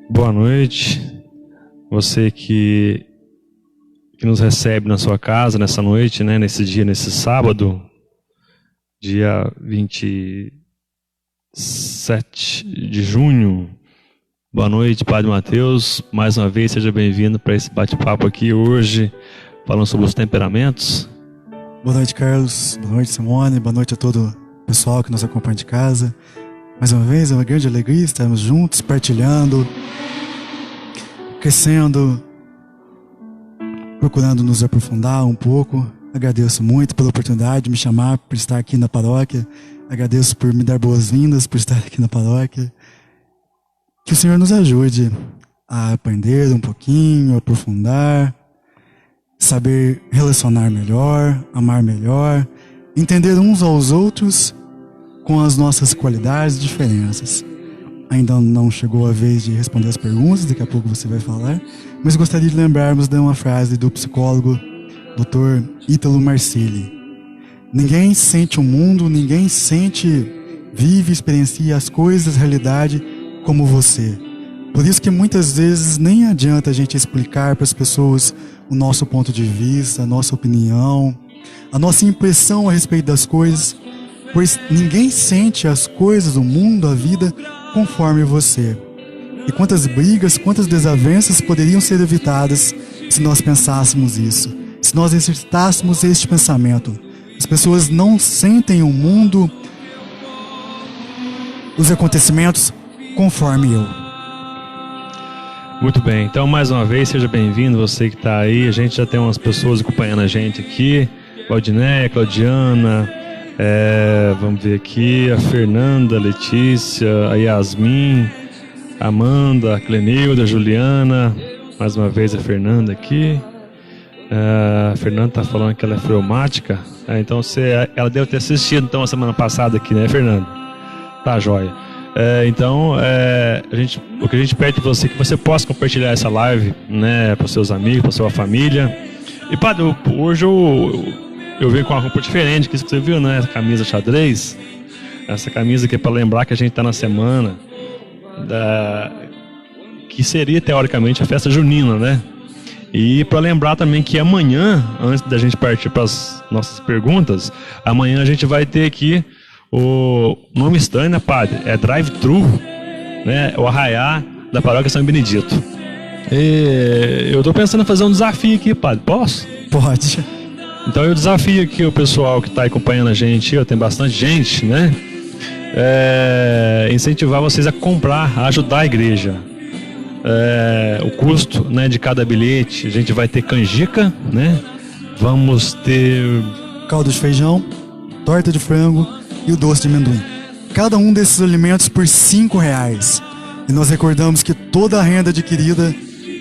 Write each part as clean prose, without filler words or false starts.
Boa noite, você que nos recebe na sua casa nessa noite, né, nesse dia, nesse sábado, dia 27 de junho. Boa noite, Padre Mateus. Mais uma vez, seja bem-vindo para esse bate-papo aqui hoje, falando sobre os temperamentos. Boa noite, Carlos. Boa noite, Simone. Boa noite a todo o pessoal que nos acompanha de casa. Mais uma vez, é uma grande alegria estarmos juntos, partilhando, crescendo, procurando nos aprofundar um pouco. Agradeço muito pela oportunidade de me chamar, por estar aqui na paróquia. Agradeço por me dar boas-vindas, por estar aqui na paróquia. Que o Senhor nos ajude a aprender um pouquinho, a aprofundar, saber relacionar melhor, amar melhor, entender uns aos outros com as nossas qualidades e diferenças. Ainda não chegou a vez de responder as perguntas, daqui a pouco você vai falar, mas gostaria de lembrarmos de uma frase do psicólogo Dr. Ítalo Marcilli. Ninguém sente o mundo, ninguém vive, experiencia as coisas, a realidade como você. Por isso que muitas vezes nem adianta a gente explicar para as pessoas o nosso ponto de vista, a nossa opinião, a nossa impressão a respeito das coisas, pois ninguém sente as coisas, o mundo, a vida, conforme você. E quantas brigas, quantas desavenças poderiam ser evitadas se nós pensássemos isso, se nós exercitássemos este pensamento. As pessoas não sentem o mundo, os acontecimentos, conforme eu. Muito bem, então mais uma vez, seja bem-vindo, você que está aí. A gente já tem umas pessoas acompanhando a gente aqui, Valdinéia, Claudiana, vamos ver aqui, a Fernanda, a Letícia, a Yasmin, a Amanda, a Clenilda, a Juliana, mais uma vez a Fernanda aqui. A Fernanda está falando que ela é fleumática, então ela deve ter assistido então a semana passada aqui, né, Fernanda? Tá, joia. Então, o que a gente pede de você é que você possa compartilhar essa live, né, para os seus amigos, para sua família. E, padre, hoje eu venho com uma roupa diferente, que você viu, né? Essa camisa xadrez. Essa camisa aqui é para lembrar que a gente está na semana que seria, teoricamente, a festa junina, né? E para lembrar também que amanhã, antes da gente partir para as nossas perguntas, amanhã a gente vai ter aqui o nome estranho, né, padre? É drive-thru, né? O arraiá da paróquia São Benedito. E eu tô pensando em fazer um desafio aqui, padre. Posso? Pode. Então eu desafio aqui o pessoal que está acompanhando a gente, tem bastante gente, né? Incentivar vocês a comprar, a ajudar a igreja. O custo, né, de cada bilhete, a gente vai ter canjica, né? Vamos ter caldo de feijão, torta de frango e o doce de amendoim. Cada um desses alimentos por R$5. E nós recordamos que toda a renda adquirida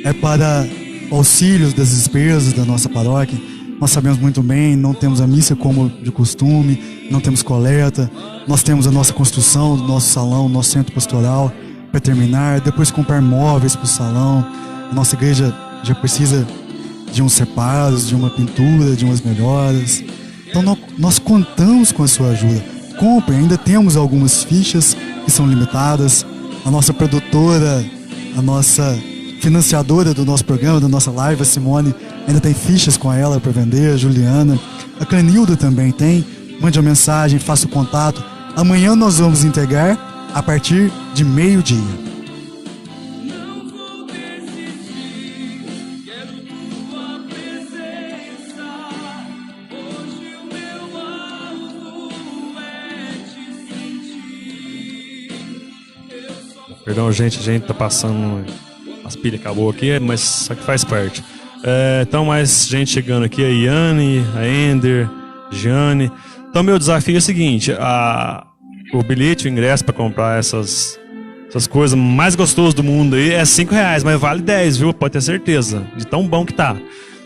é para auxílios das despesas da nossa paróquia. Nós sabemos muito bem, não temos a missa como de costume, não temos coleta, nós temos a nossa construção do nosso salão, nosso centro pastoral para terminar, depois comprar móveis para o salão. A nossa igreja já precisa de uns reparos, de uma pintura, de umas melhoras. Então nós contamos com a sua ajuda. Compre, ainda temos algumas fichas que são limitadas. A nossa produtora, a nossa financiadora do nosso programa, da nossa live, a Simone, ainda tem fichas com ela para vender, a Juliana. A Clenilda também tem. Mande uma mensagem, faça o contato. Amanhã nós vamos entregar a partir de 12:00. Perdão, gente, a gente tá passando, as pilhas acabou aqui, mas só que faz parte. Então, mais gente chegando aqui, a Iane, a Ender, Giane. Então, meu desafio é o seguinte, o bilhete, o ingresso para comprar essas coisas mais gostosas do mundo aí é R$5, mas vale 10, viu? Pode ter certeza, de tão bom que tá.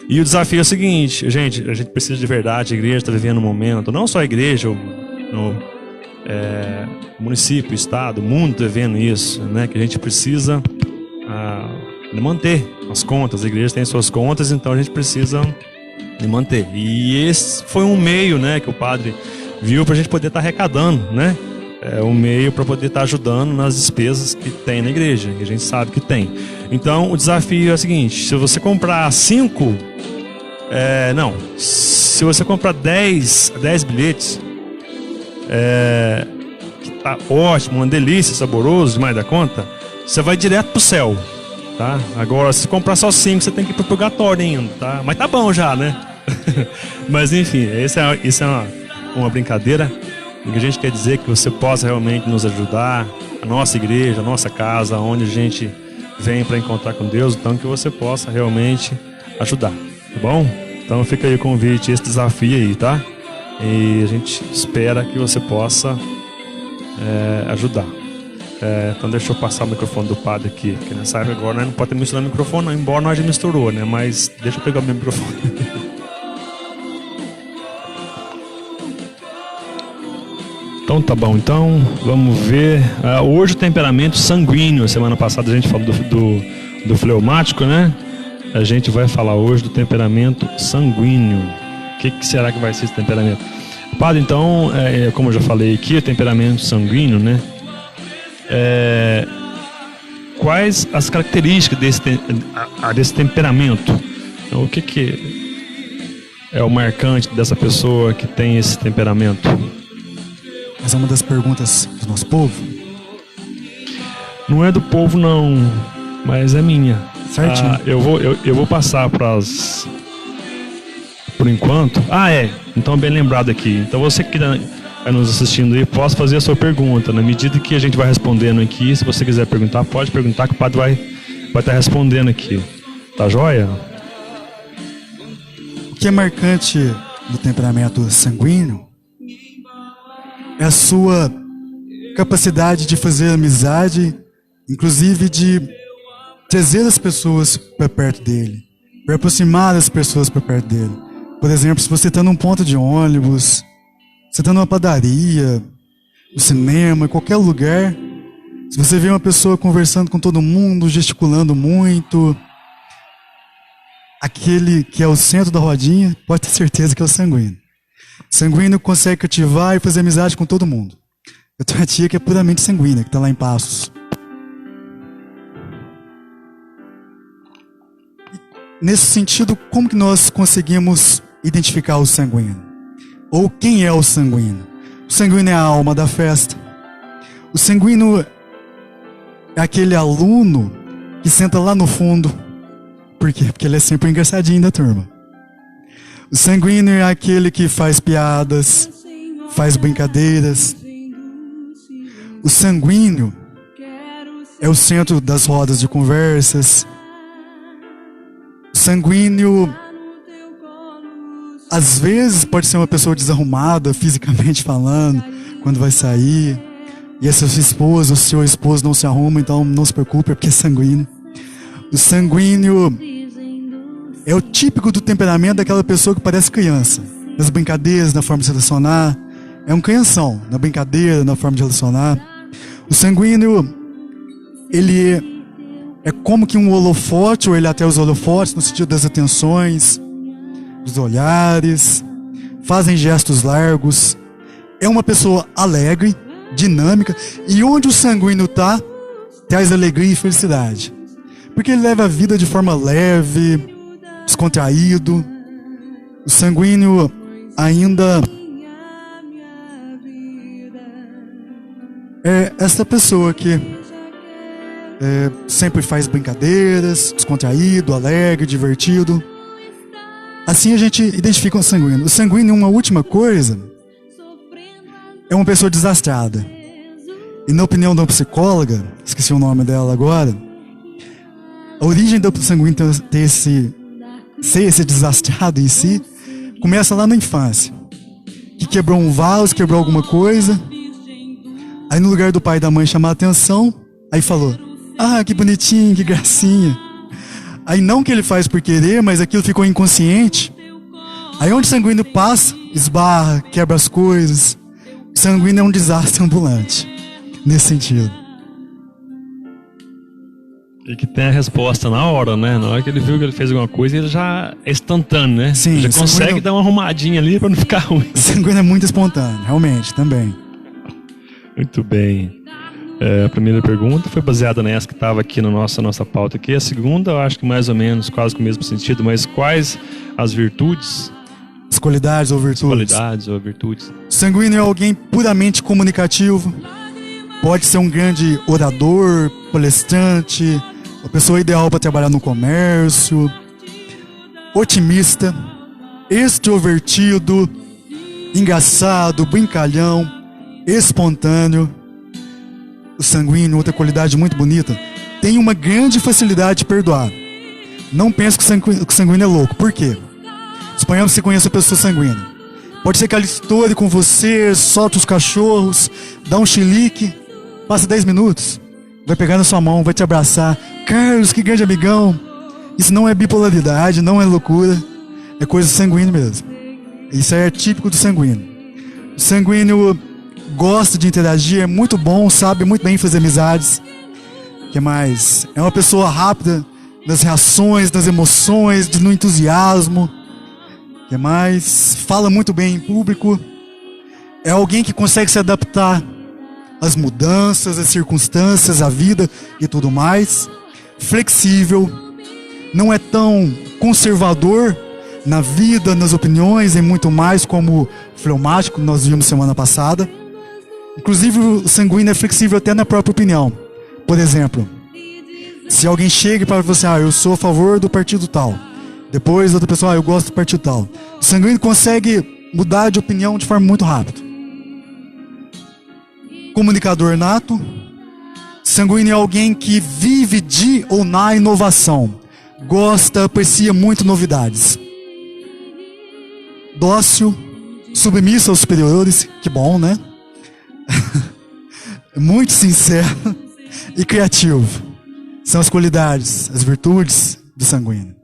E o desafio é o seguinte, gente, a gente precisa de verdade, a igreja está vivendo um momento, não só a igreja, o município, o estado, o mundo está vendo isso, né? Que a gente precisa manter as contas, a igreja tem suas contas, então a gente precisa manter. E esse foi um meio, né, que o padre viu para a gente poder estar arrecadando, né? um meio para poder estar ajudando nas despesas que tem na igreja, que a gente sabe que tem. Então, o desafio é o seguinte: se você comprar 5, se você comprar 10 bilhetes, que tá ótimo, uma delícia, saboroso, demais da conta, você vai direto pro céu, tá? Agora, se comprar só 5, você tem que ir pro purgatório ainda, tá? Mas tá bom já, né? Mas enfim, isso é uma brincadeira. O que a gente quer dizer é que você possa realmente nos ajudar, a nossa igreja, a nossa casa, onde a gente vem para encontrar com Deus, então que você possa realmente ajudar, tá bom? Então fica aí o convite, esse desafio aí, tá? E a gente espera que você possa ajudar. Então deixa eu passar o microfone do padre aqui, que nessa época agora não pode ter misturado o microfone, não, embora nós já misturou, né? Mas deixa eu pegar o meu microfone. Então tá bom, então vamos ver. Hoje o temperamento sanguíneo. Semana passada a gente falou do fleumático, né? A gente vai falar hoje do temperamento sanguíneo. O que será que vai ser esse temperamento? Padre, então, como eu já falei aqui, o temperamento sanguíneo, né? Quais as características desse temperamento? Então, o que é o marcante dessa pessoa que tem esse temperamento? Essa é uma das perguntas do nosso povo? Não é do povo, não, mas é minha. Certinho. Eu vou passar para as... Por enquanto... Então bem lembrado aqui. Então você que está nos assistindo aí, posso fazer a sua pergunta. Na medida que a gente vai respondendo aqui, se você quiser perguntar, pode perguntar que o padre vai estar respondendo aqui. Tá joia? O que é marcante do temperamento sanguíneo é a sua capacidade de fazer amizade, inclusive de trazer as pessoas para perto dele, para aproximar as pessoas para perto dele. Por exemplo, se você está num ponto de ônibus, você está numa padaria, no cinema, em qualquer lugar, se você vê uma pessoa conversando com todo mundo, gesticulando muito, aquele que é o centro da rodinha, pode ter certeza que é o sanguíneo. Sanguíneo consegue cativar e fazer amizade com todo mundo. Eu tenho uma tia que é puramente sanguínea, que está lá em Passos. Nesse sentido, como que nós conseguimos identificar o sanguíneo? Ou quem é o sanguíneo? O sanguíneo é a alma da festa. O sanguíneo é aquele aluno que senta lá no fundo. Por quê? Porque ele é sempre o engraçadinho da turma. O sanguíneo é aquele que faz piadas, faz brincadeiras. O sanguíneo é o centro das rodas de conversas. O sanguíneo, às vezes, pode ser uma pessoa desarrumada, fisicamente falando, quando vai sair. E a sua esposa, o seu esposo não se arruma, então não se preocupe, é porque é sanguíneo. O sanguíneo é o típico do temperamento daquela pessoa que parece criança. Nas brincadeiras, na forma de se relacionar. É um crianção, na brincadeira, na forma de relacionar. O sanguíneo, ele é como que um holofote, ou ele até os holofotes, no sentido das atenções, dos olhares, fazem gestos largos. É uma pessoa alegre, dinâmica, e onde o sanguíneo está, traz alegria e felicidade. Porque ele leva a vida de forma leve, descontraído. O sanguíneo ainda é essa pessoa que sempre faz brincadeiras, descontraído, alegre, divertido. Assim a gente identifica o sanguíneo. O sanguíneo, uma última coisa, é uma pessoa desastrada. E na opinião de uma psicóloga, esqueci o nome dela agora, a origem do sanguíneo ter ser esse desastrado em si, começa lá na infância. Que quebrou um vaso, quebrou alguma coisa. Aí no lugar do pai e da mãe chamar a atenção, aí falou: ah, que bonitinho, que gracinha. Aí não que ele faz por querer, mas aquilo ficou inconsciente. Aí onde o sanguíneo passa, esbarra, quebra as coisas. O sanguíneo é um desastre ambulante, nesse sentido. E que tem a resposta na hora, né? Na hora que ele viu que ele fez alguma coisa, ele já é instantâneo, né? Sim, ele já consegue dar uma arrumadinha ali para não ficar ruim. O sanguíneo é muito espontâneo, realmente, também. Muito bem. A primeira pergunta foi baseada nessa que estava aqui na nossa pauta aqui. A segunda, eu acho que mais ou menos, quase com o mesmo sentido, mas quais as virtudes? As qualidades ou virtudes? Qualidades ou virtudes. Sanguíneo é alguém puramente comunicativo. Pode ser um grande orador, palestrante, a pessoa ideal para trabalhar no comércio. Otimista, extrovertido, engraçado, brincalhão, espontâneo. O sanguíneo, outra qualidade muito bonita, tem uma grande facilidade de perdoar. Não pense que o sanguíneo é louco. Por quê? Suponhamos que você conheça a pessoa sanguínea. Pode ser que ela estoure com você, solte os cachorros, dá um chilique, passa 10 minutos, vai pegar na sua mão, vai te abraçar. Carlos, que grande amigão. Isso não é bipolaridade, não é loucura, é coisa sanguínea mesmo. Isso é típico do sanguíneo. O sanguíneo gosta de interagir, é muito bom, sabe muito bem fazer amizades. O que mais? É uma pessoa rápida nas reações, nas emoções, no entusiasmo. O que mais? Fala muito bem em público. É alguém que consegue se adaptar às mudanças, às circunstâncias, à vida e tudo mais. Flexível. Não é tão conservador na vida, nas opiniões e muito mais como fleumático, que nós vimos semana passada. Inclusive, o sanguíneo é flexível até na própria opinião. Por exemplo, se alguém chega para você, eu sou a favor do partido tal. Depois, outra pessoa, eu gosto do partido tal. O sanguíneo consegue mudar de opinião de forma muito rápida. Comunicador nato. Sanguíneo é alguém que vive de ou na inovação. Gosta, aprecia muito novidades. Dócil, submisso aos superiores. Que bom, né? Muito sincero e criativo. São as qualidades, as virtudes do sanguíneo.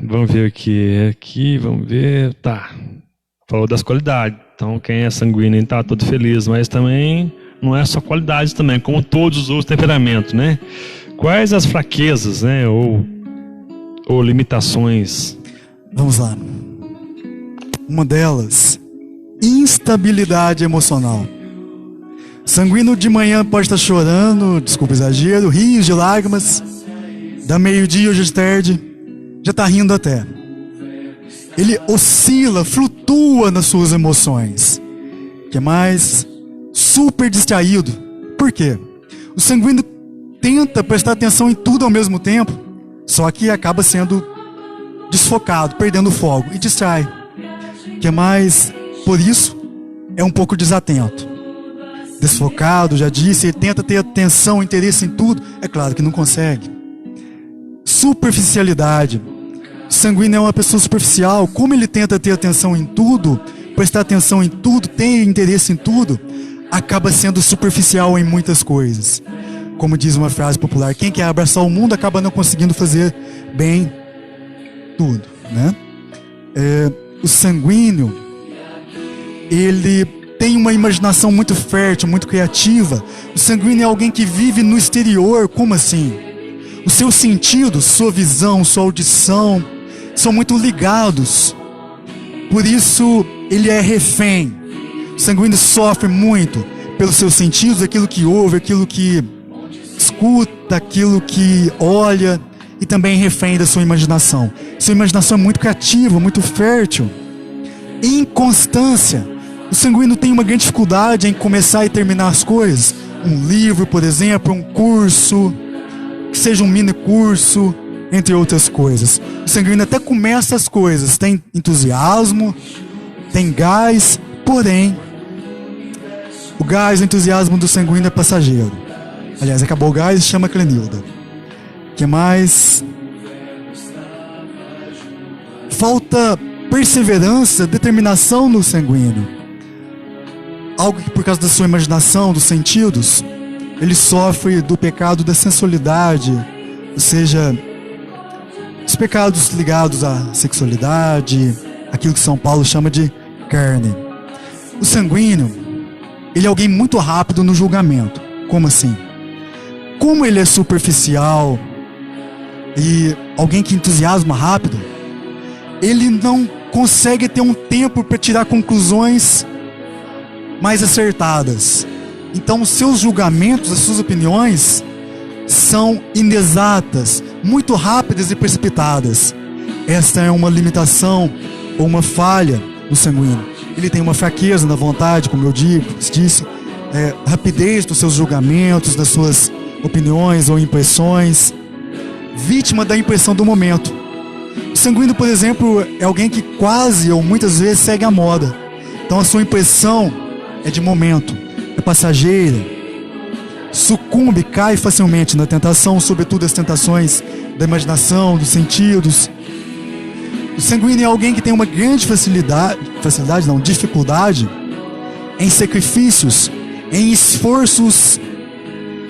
Vamos ver aqui, vamos ver. Tá. Falou das qualidades. Então, quem é sanguíneo está todo feliz, mas também não é só qualidade também, como todos os outros temperamentos, né? Quais as fraquezas, né? Ou limitações? Vamos lá. Uma delas, instabilidade emocional. Sanguíneo de manhã pode estar chorando, desculpa o exagero, rios de lágrimas. Da meio-dia hoje de tarde, já está rindo até. Ele oscila, flutua nas suas emoções. Que mais? Super distraído. Por quê? O sanguíneo tenta prestar atenção em tudo ao mesmo tempo, só que acaba sendo desfocado, perdendo o foco e distrai. Que mais? Por isso, é um pouco desatento. Desfocado, já disse, ele tenta ter atenção, interesse em tudo. É claro que não consegue. Superficialidade. O sanguíneo é uma pessoa superficial. Como ele tenta ter atenção em tudo, prestar atenção em tudo, ter interesse em tudo, acaba sendo superficial em muitas coisas. Como diz uma frase popular, quem quer abraçar o mundo acaba não conseguindo fazer bem tudo, né? O sanguíneo, ele tem uma imaginação muito fértil, muito criativa. O sanguíneo é alguém que vive no exterior. Como assim? Os seus sentidos, sua visão, sua audição, são muito ligados. Por isso, ele é refém. O sanguíneo sofre muito pelos seus sentidos, aquilo que ouve, aquilo que escuta, aquilo que olha, e também refém da sua imaginação. Sua imaginação é muito criativa, muito fértil. Inconstância. O sanguíneo tem uma grande dificuldade em começar e terminar as coisas. Um livro, por exemplo, um curso, que seja um mini curso, entre outras coisas. O sanguíneo até começa as coisas, tem entusiasmo, tem gás, porém, o gás, o entusiasmo do sanguíneo é passageiro. Aliás, acabou o gás e chama Clenilda. O que mais? Falta perseverança, determinação no sanguíneo. Algo que por causa da sua imaginação, dos sentidos, ele sofre do pecado da sensualidade, ou seja, os pecados ligados à sexualidade, aquilo que São Paulo chama de carne. O sanguíneo, ele é alguém muito rápido no julgamento. Como assim? Como ele é superficial e alguém que entusiasma rápido, ele não consegue ter um tempo para tirar conclusões mais acertadas. Então, os seus julgamentos, as suas opiniões são inexatas, muito rápidas e precipitadas. Esta é uma limitação ou uma falha no sanguíneo. Ele tem uma fraqueza na vontade, como eu disse, rapidez dos seus julgamentos, das suas opiniões ou impressões, vítima da impressão do momento. O sanguíneo, por exemplo, é alguém que quase ou muitas vezes segue a moda. Então a sua impressão é de momento, é passageira, sucumbe, cai facilmente na tentação, sobretudo as tentações da imaginação, dos sentidos. O sanguíneo é alguém que tem uma grande dificuldade em sacrifícios, em esforços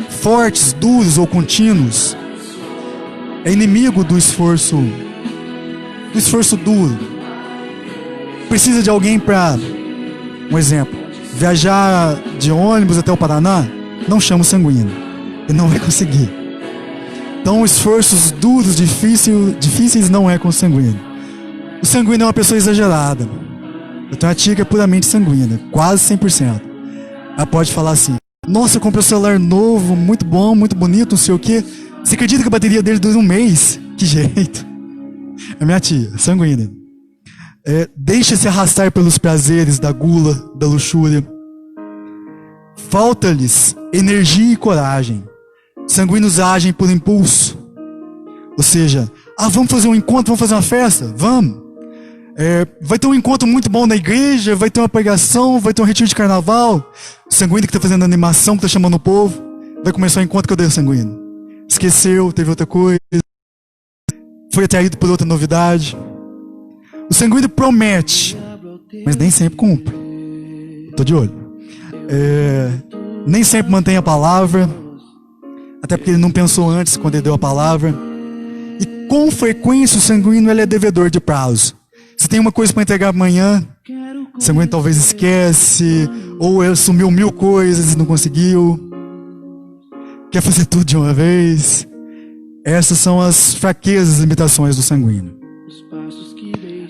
fortes, duros ou contínuos. É inimigo do esforço duro. Precisa de alguém para, um exemplo, viajar de ônibus até o Paraná? Não chama o sanguíneo, ele não vai conseguir. Então, esforços duros, difíceis não é com o sanguíneo. O sanguíneo é uma pessoa exagerada. Eu tenho uma tia que é puramente sanguínea, quase 100%. Ela pode falar assim: nossa, eu comprei um celular novo, muito bom, muito bonito, não sei o quê. Você acredita que a bateria dele dura um mês? Que jeito. É minha tia, sanguínea. Deixa-se arrastar pelos prazeres da gula, da luxúria. Falta-lhes energia e coragem. Sanguíneos agem por impulso. Ou seja, vamos fazer um encontro, vamos fazer uma festa? Vamos. Vai ter um encontro muito bom na igreja, vai ter uma pregação, vai ter um retiro de carnaval. O sanguíneo que está fazendo animação, que está chamando o povo, vai começar o encontro. Cadê o sanguíneo? Esqueceu, teve outra coisa, foi atraído por outra novidade. O sanguíneo promete, mas nem sempre cumpre. Estou de olho. Nem sempre mantém a palavra, até porque ele não pensou antes quando ele deu a palavra. E com frequência o sanguíneo ele é devedor de prazo. Se tem uma coisa para entregar amanhã, o sanguíneo talvez esquece, ou ele assumiu 1000 coisas e não conseguiu. Quer fazer tudo de uma vez. Essas são as fraquezas e limitações do sanguíneo.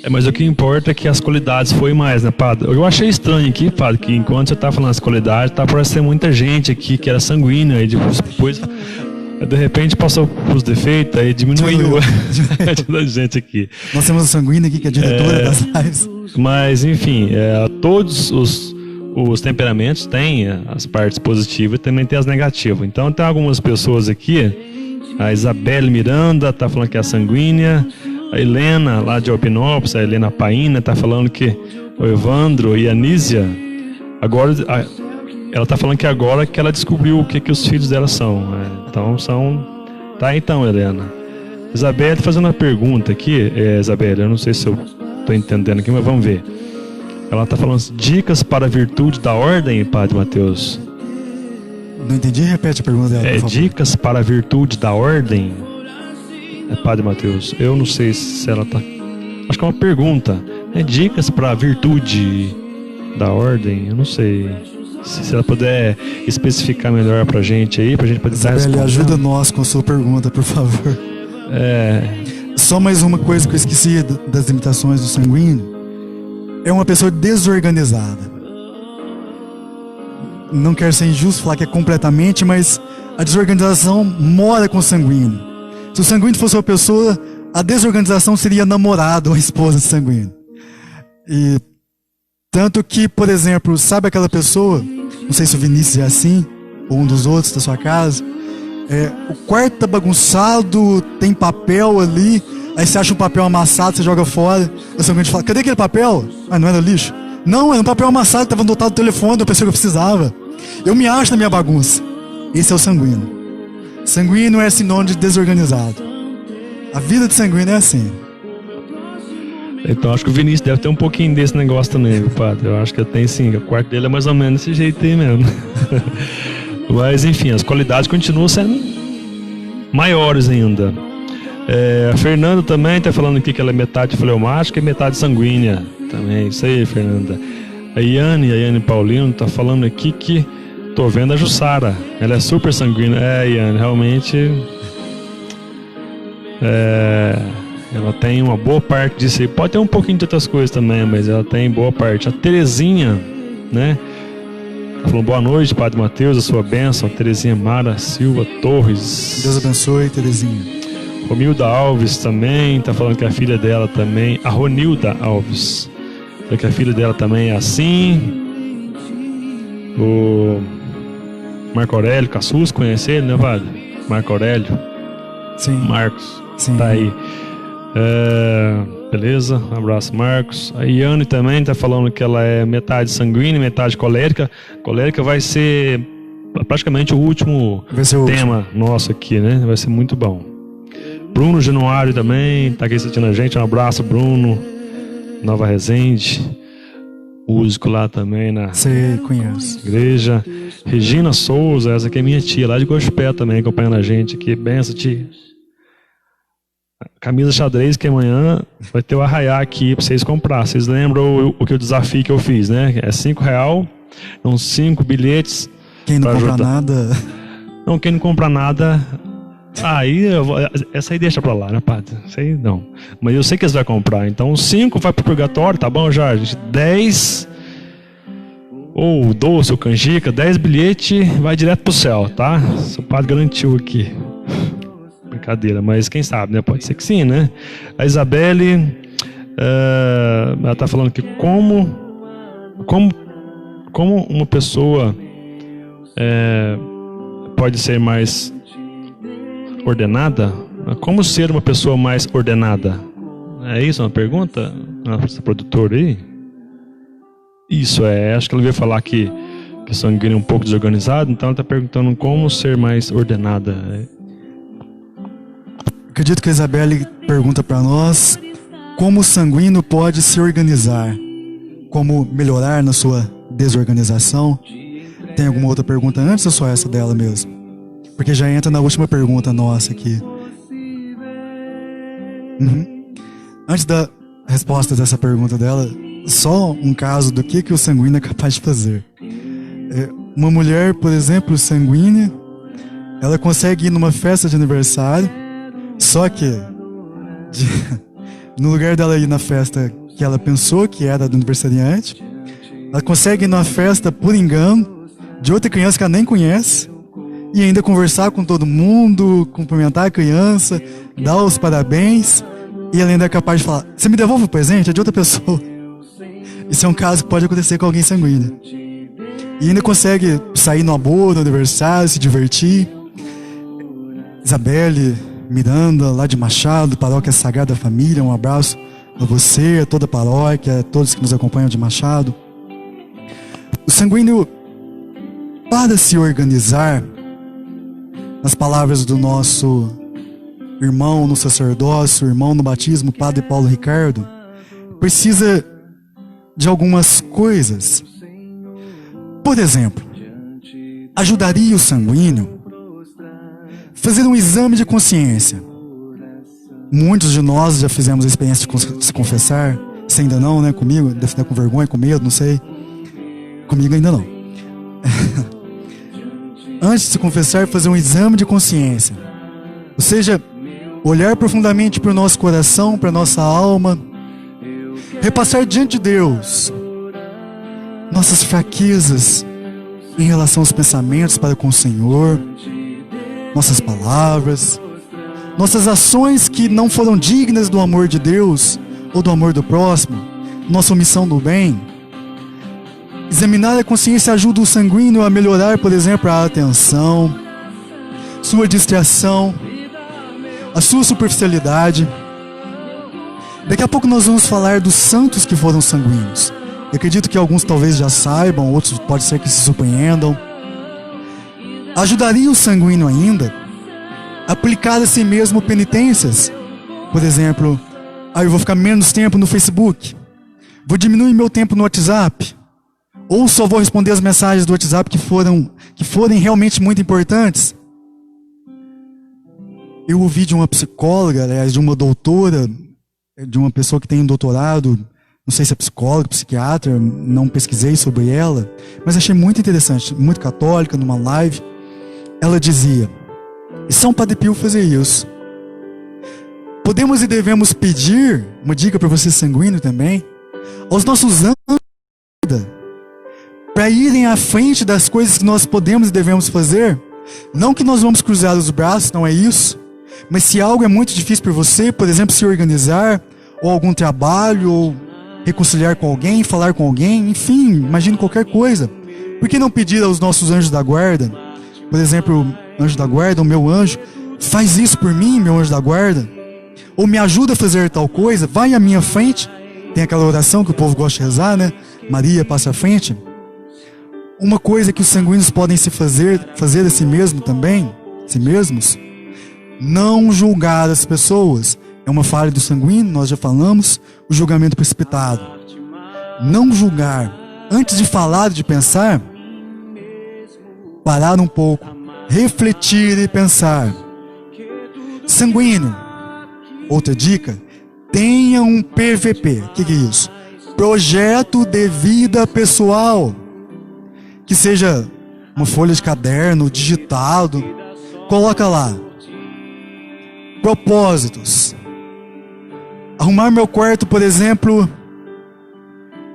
Mas o que importa é que as qualidades foi mais, né, padre? Eu achei estranho aqui, padre, que enquanto você tá falando as qualidades, tá parecendo muita gente aqui que era sanguínea, e depois, de repente, passou os defeitos, aí diminuiu a gente aqui. Nós temos a sanguínea aqui, que é a diretora das lives. Mas, enfim, todos os temperamentos têm as partes positivas e também tem as negativas. Então, tem algumas pessoas aqui, a Isabelle Miranda tá falando que é sanguínea, a Helena, lá de Alpinópolis, a Helena Paina, tá falando que o Evandro e a Nísia, agora, ela tá falando que agora que ela descobriu o que os filhos dela são. Então, Tá, então, Helena. Isabelle fazendo uma pergunta aqui, Isabelle, eu não sei se eu tô entendendo aqui, mas vamos ver. Ela tá falando dicas para a virtude da ordem, Padre Mateus. Não entendi, repete a pergunta dela, por favor. Dicas para a virtude da ordem, Padre Mateus. Eu não sei se ela tá... Acho que é uma pergunta. Dicas para a virtude da ordem, eu não sei. Se ela puder especificar melhor pra gente aí, pra gente poder dar Isabelle, ajuda nós com a sua pergunta, por favor. Só mais uma coisa que eu esqueci das limitações do sanguíneo. É uma pessoa desorganizada. Não quero ser injusto falar que é completamente, mas a desorganização mora com o sanguíneo. Se o sanguíneo fosse uma pessoa, a desorganização seria namorado ou esposa do sanguíneo. E tanto que, por exemplo, sabe aquela pessoa, não sei se o Vinícius é assim, ou um dos outros da sua casa, o quarto tá bagunçado, tem papel ali, aí você acha um papel amassado, você joga fora, o sanguíneo fala: cadê aquele papel? Não era lixo? Não, era um papel amassado, estava anotado no telefone, eu pensei que eu precisava. Eu me acho na minha bagunça. Esse é o sanguíneo. Sanguíneo é sinônimo de desorganizado. A vida de sanguíneo é assim. Então acho que o Vinícius deve ter um pouquinho desse negócio também, viu, padre? Eu acho que tem sim, o quarto dele é mais ou menos desse jeito aí mesmo. Mas enfim, as qualidades continuam sendo maiores ainda. A Fernanda também está falando aqui que ela é metade fleumática e metade sanguínea. Também, isso aí, Fernanda. A Yane Paulino está falando aqui que tô vendo a Jussara, ela é super sanguínea. Yane, realmente Ela tem uma boa parte disso aí. Pode ter um pouquinho de outras coisas também, mas ela tem boa parte. A Terezinha, né? Ela falou boa noite, Padre Mateus, a sua bênção. A Terezinha Mara Silva Torres. Deus abençoe, Terezinha. Romilda Alves também, tá falando que a filha dela também. A Ronilda Alves. Falou que a filha dela também é assim. O Marco Aurélio Cassus, conhece ele, né, Padre? Marco Aurélio. Sim. Marcos. Sim. Tá aí. Beleza, um abraço, Marcos. A Iane também tá falando que ela é metade sanguínea, metade colérica. Colérica vai ser praticamente o último tema nosso aqui, né? Vai ser muito bom. Bruno Januário também tá aqui assistindo a gente. Um abraço, Bruno. Nova Resende. Músico lá também na igreja. Regina Souza, essa aqui é minha tia, lá de Gospé também, acompanhando a gente aqui. Benção, tia. Camisa xadrez, que amanhã vai ter o arraiá aqui pra vocês comprar. Vocês lembram o desafio que eu fiz, né? É R$5, são 5 bilhetes. Quem não compra nada... Não, quem não compra nada... essa aí deixa pra lá, né, Padre? Isso aí não. Mas eu sei que eles vão comprar. Então 5 vai pro purgatório, tá bom, Jorge? 10... ou doce ou canjica, 10 bilhetes vai direto pro céu, tá? O Padre garantiu aqui. Brincadeira, mas quem sabe, né? Pode ser que sim, né? A Isabelle, ela tá falando que como uma pessoa pode ser mais ordenada? Como ser uma pessoa mais ordenada? É isso uma pergunta? Nossa produtora aí? Isso acho que ela veio falar que sanguíneo é um pouco desorganizado, então ela está perguntando como ser mais ordenada. Acredito que a Isabelle pergunta para nós como o sanguíneo pode se organizar, como melhorar na sua desorganização. Tem alguma outra pergunta antes ou só essa dela mesmo? Porque já entra na última pergunta nossa aqui. Antes da resposta dessa pergunta dela, só um caso do que o sanguíneo é capaz de fazer. Uma mulher, por exemplo, sanguínea, ela consegue ir numa festa de aniversário, só que no lugar dela ir na festa que ela pensou que era do aniversariante, ela consegue ir numa festa por engano de outra criança que ela nem conhece e ainda conversar com todo mundo, cumprimentar a criança, dar os parabéns, e ela ainda é capaz de falar: você me devolve o presente? É de outra pessoa. Isso é um caso que pode acontecer com alguém sanguíneo. E ainda consegue sair no amor, no aniversário, se divertir. Isabelle Miranda, lá de Machado, Paróquia Sagrada Família, um abraço a você, a toda a paróquia, a todos que nos acompanham de Machado. O sanguíneo, para se organizar, nas palavras do nosso irmão no sacerdócio, irmão no batismo, Padre Paulo Ricardo, precisa de algumas coisas. Por exemplo, ajudaria o sanguíneo fazer um exame de consciência. Muitos de nós já fizemos a experiência de se confessar. Você ainda não, né? Comigo, deve estar com vergonha, com medo, não sei. Comigo ainda não. Antes de se confessar, fazer um exame de consciência. Ou seja, olhar profundamente para o nosso coração, para a nossa alma, repassar diante de Deus nossas fraquezas em relação aos pensamentos para com o Senhor, nossas palavras, nossas ações que não foram dignas do amor de Deus ou do amor do próximo, nossa omissão do bem. Examinar a consciência ajuda o sanguíneo a melhorar, por exemplo, a atenção, sua distração, a sua superficialidade. Daqui a pouco nós vamos falar dos santos que foram sanguíneos. Eu acredito que alguns talvez já saibam, outros pode ser que se surpreendam. Ajudaria o sanguíneo ainda a aplicar a si mesmo penitências. Por exemplo, eu vou ficar menos tempo no Facebook, vou diminuir meu tempo no WhatsApp, ou só vou responder as mensagens do WhatsApp que forem realmente muito importantes. Eu ouvi de uma psicóloga, aliás, de uma doutora, de uma pessoa que tem um doutorado, não sei se é psicóloga, psiquiatra, não pesquisei sobre ela, mas achei muito interessante, muito católica, numa live. Ela dizia, e São Padre Pio fazia isso: Podemos e devemos pedir, uma dica para você sanguíneo também, aos nossos anjos, para irem à frente das coisas que nós podemos e devemos fazer. Não que nós vamos cruzar os braços, não é isso. Mas se algo é muito difícil para você, por exemplo, se organizar, ou algum trabalho, ou reconciliar com alguém, falar com alguém, enfim, imagine qualquer coisa. Por que não pedir aos nossos anjos da guarda? Por exemplo, o anjo da guarda, o meu anjo, faz isso por mim, meu anjo da guarda. Ou me ajuda a fazer tal coisa, vai à minha frente. Tem aquela oração que o povo gosta de rezar, né? Maria, passa à frente. Uma coisa que os sanguíneos podem se fazer a si mesmo também, si mesmos, não julgar as pessoas. É uma falha do sanguíneo, nós já falamos, o julgamento precipitado. Não julgar. Antes de falar, de pensar, parar um pouco, refletir e pensar. Sanguíneo. Outra dica, tenha um PVP. O que é isso? Projeto de vida pessoal. Que seja uma folha de caderno, digitado. Coloca lá. Propósitos. Arrumar meu quarto, por exemplo,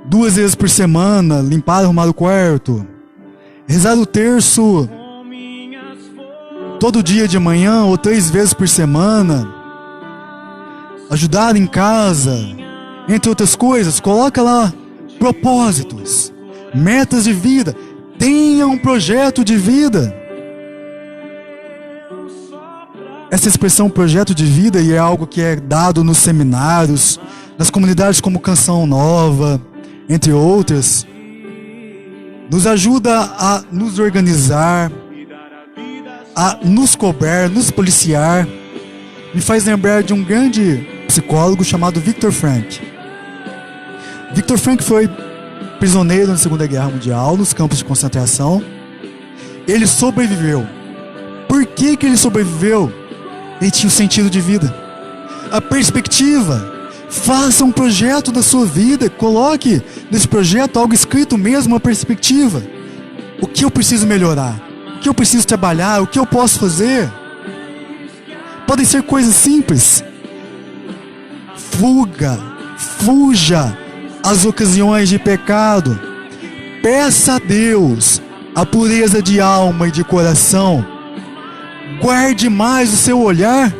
2 vezes por semana. Limpar, arrumar o quarto. Rezar o terço todo dia de manhã ou 3 vezes por semana. Ajudar em casa, entre outras coisas. Coloca lá propósitos, metas de vida. Tenha um projeto de vida. Essa expressão projeto de vida é algo que é dado nos seminários, nas comunidades como Canção Nova, entre outras. Nos ajuda a nos organizar, a nos cobrar, nos policiar. Me faz lembrar de um grande psicólogo chamado Viktor Frankl. Viktor Frankl foi prisioneiro na Segunda Guerra Mundial, nos campos de concentração. Ele sobreviveu. Por que ele sobreviveu? Ele tinha um sentido de vida. A perspectiva. Faça um projeto da sua vida. Coloque nesse projeto algo escrito mesmo, uma perspectiva. O que eu preciso melhorar? O que eu preciso trabalhar? O que eu posso fazer? Podem ser coisas simples. Fuja às ocasiões de pecado. Peça a Deus a pureza de alma e de coração. Guarde mais o seu olhar,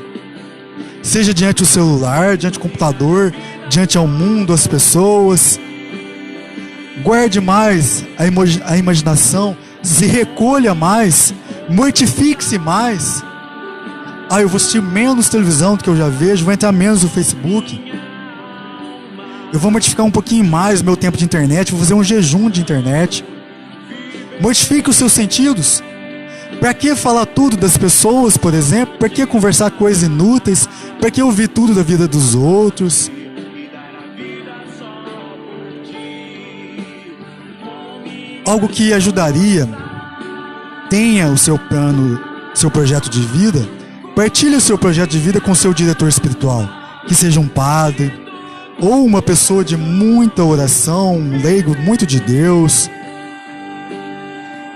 seja diante do celular, diante do computador, diante ao mundo, às pessoas. Guarde mais a imaginação, se recolha mais, mortifique-se mais. Eu vou assistir menos televisão do que eu já vejo, vou entrar menos no Facebook. Eu vou mortificar um pouquinho mais o meu tempo de internet, vou fazer um jejum de internet. Mortifique os seus sentidos. Para que falar tudo das pessoas, por exemplo? Para que conversar coisas inúteis? Para que ouvir tudo da vida dos outros? Algo que ajudaria. Tenha o seu plano, seu projeto de vida. Partilhe o seu projeto de vida com o seu diretor espiritual. Que seja um padre, ou uma pessoa de muita oração, um leigo muito de Deus.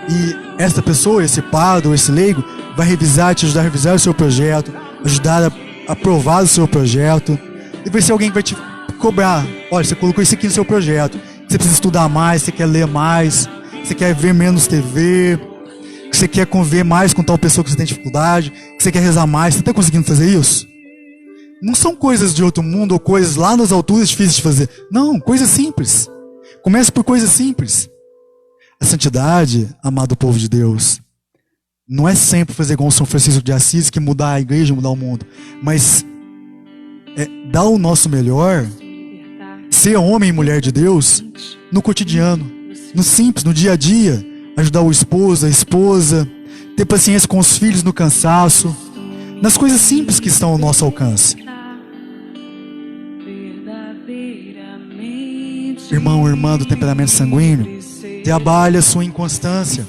E essa pessoa, esse padre ou esse leigo, vai revisar, te ajudar a revisar o seu projeto, ajudar a aprovar o seu projeto. E vai ser alguém que vai te cobrar. Olha, você colocou isso aqui no seu projeto. Você precisa estudar mais, você quer ler mais, você quer ver menos TV, você quer conviver mais com tal pessoa que você tem dificuldade, você quer rezar mais. Você está conseguindo fazer isso? Não são coisas de outro mundo ou coisas lá nas alturas difíceis de fazer. Não, coisas simples. Comece por coisas simples. A santidade, amado povo de Deus, não é sempre fazer igual São Francisco de Assis, que mudar a igreja, mudar o mundo. Mas é dar o nosso melhor, ser homem e mulher de Deus, no cotidiano, no simples, no dia a dia. Ajudar o esposo, a esposa, ter paciência com os filhos no cansaço, nas coisas simples que estão ao nosso alcance. Irmão, irmã do temperamento sanguíneo, trabalhe a sua inconstância.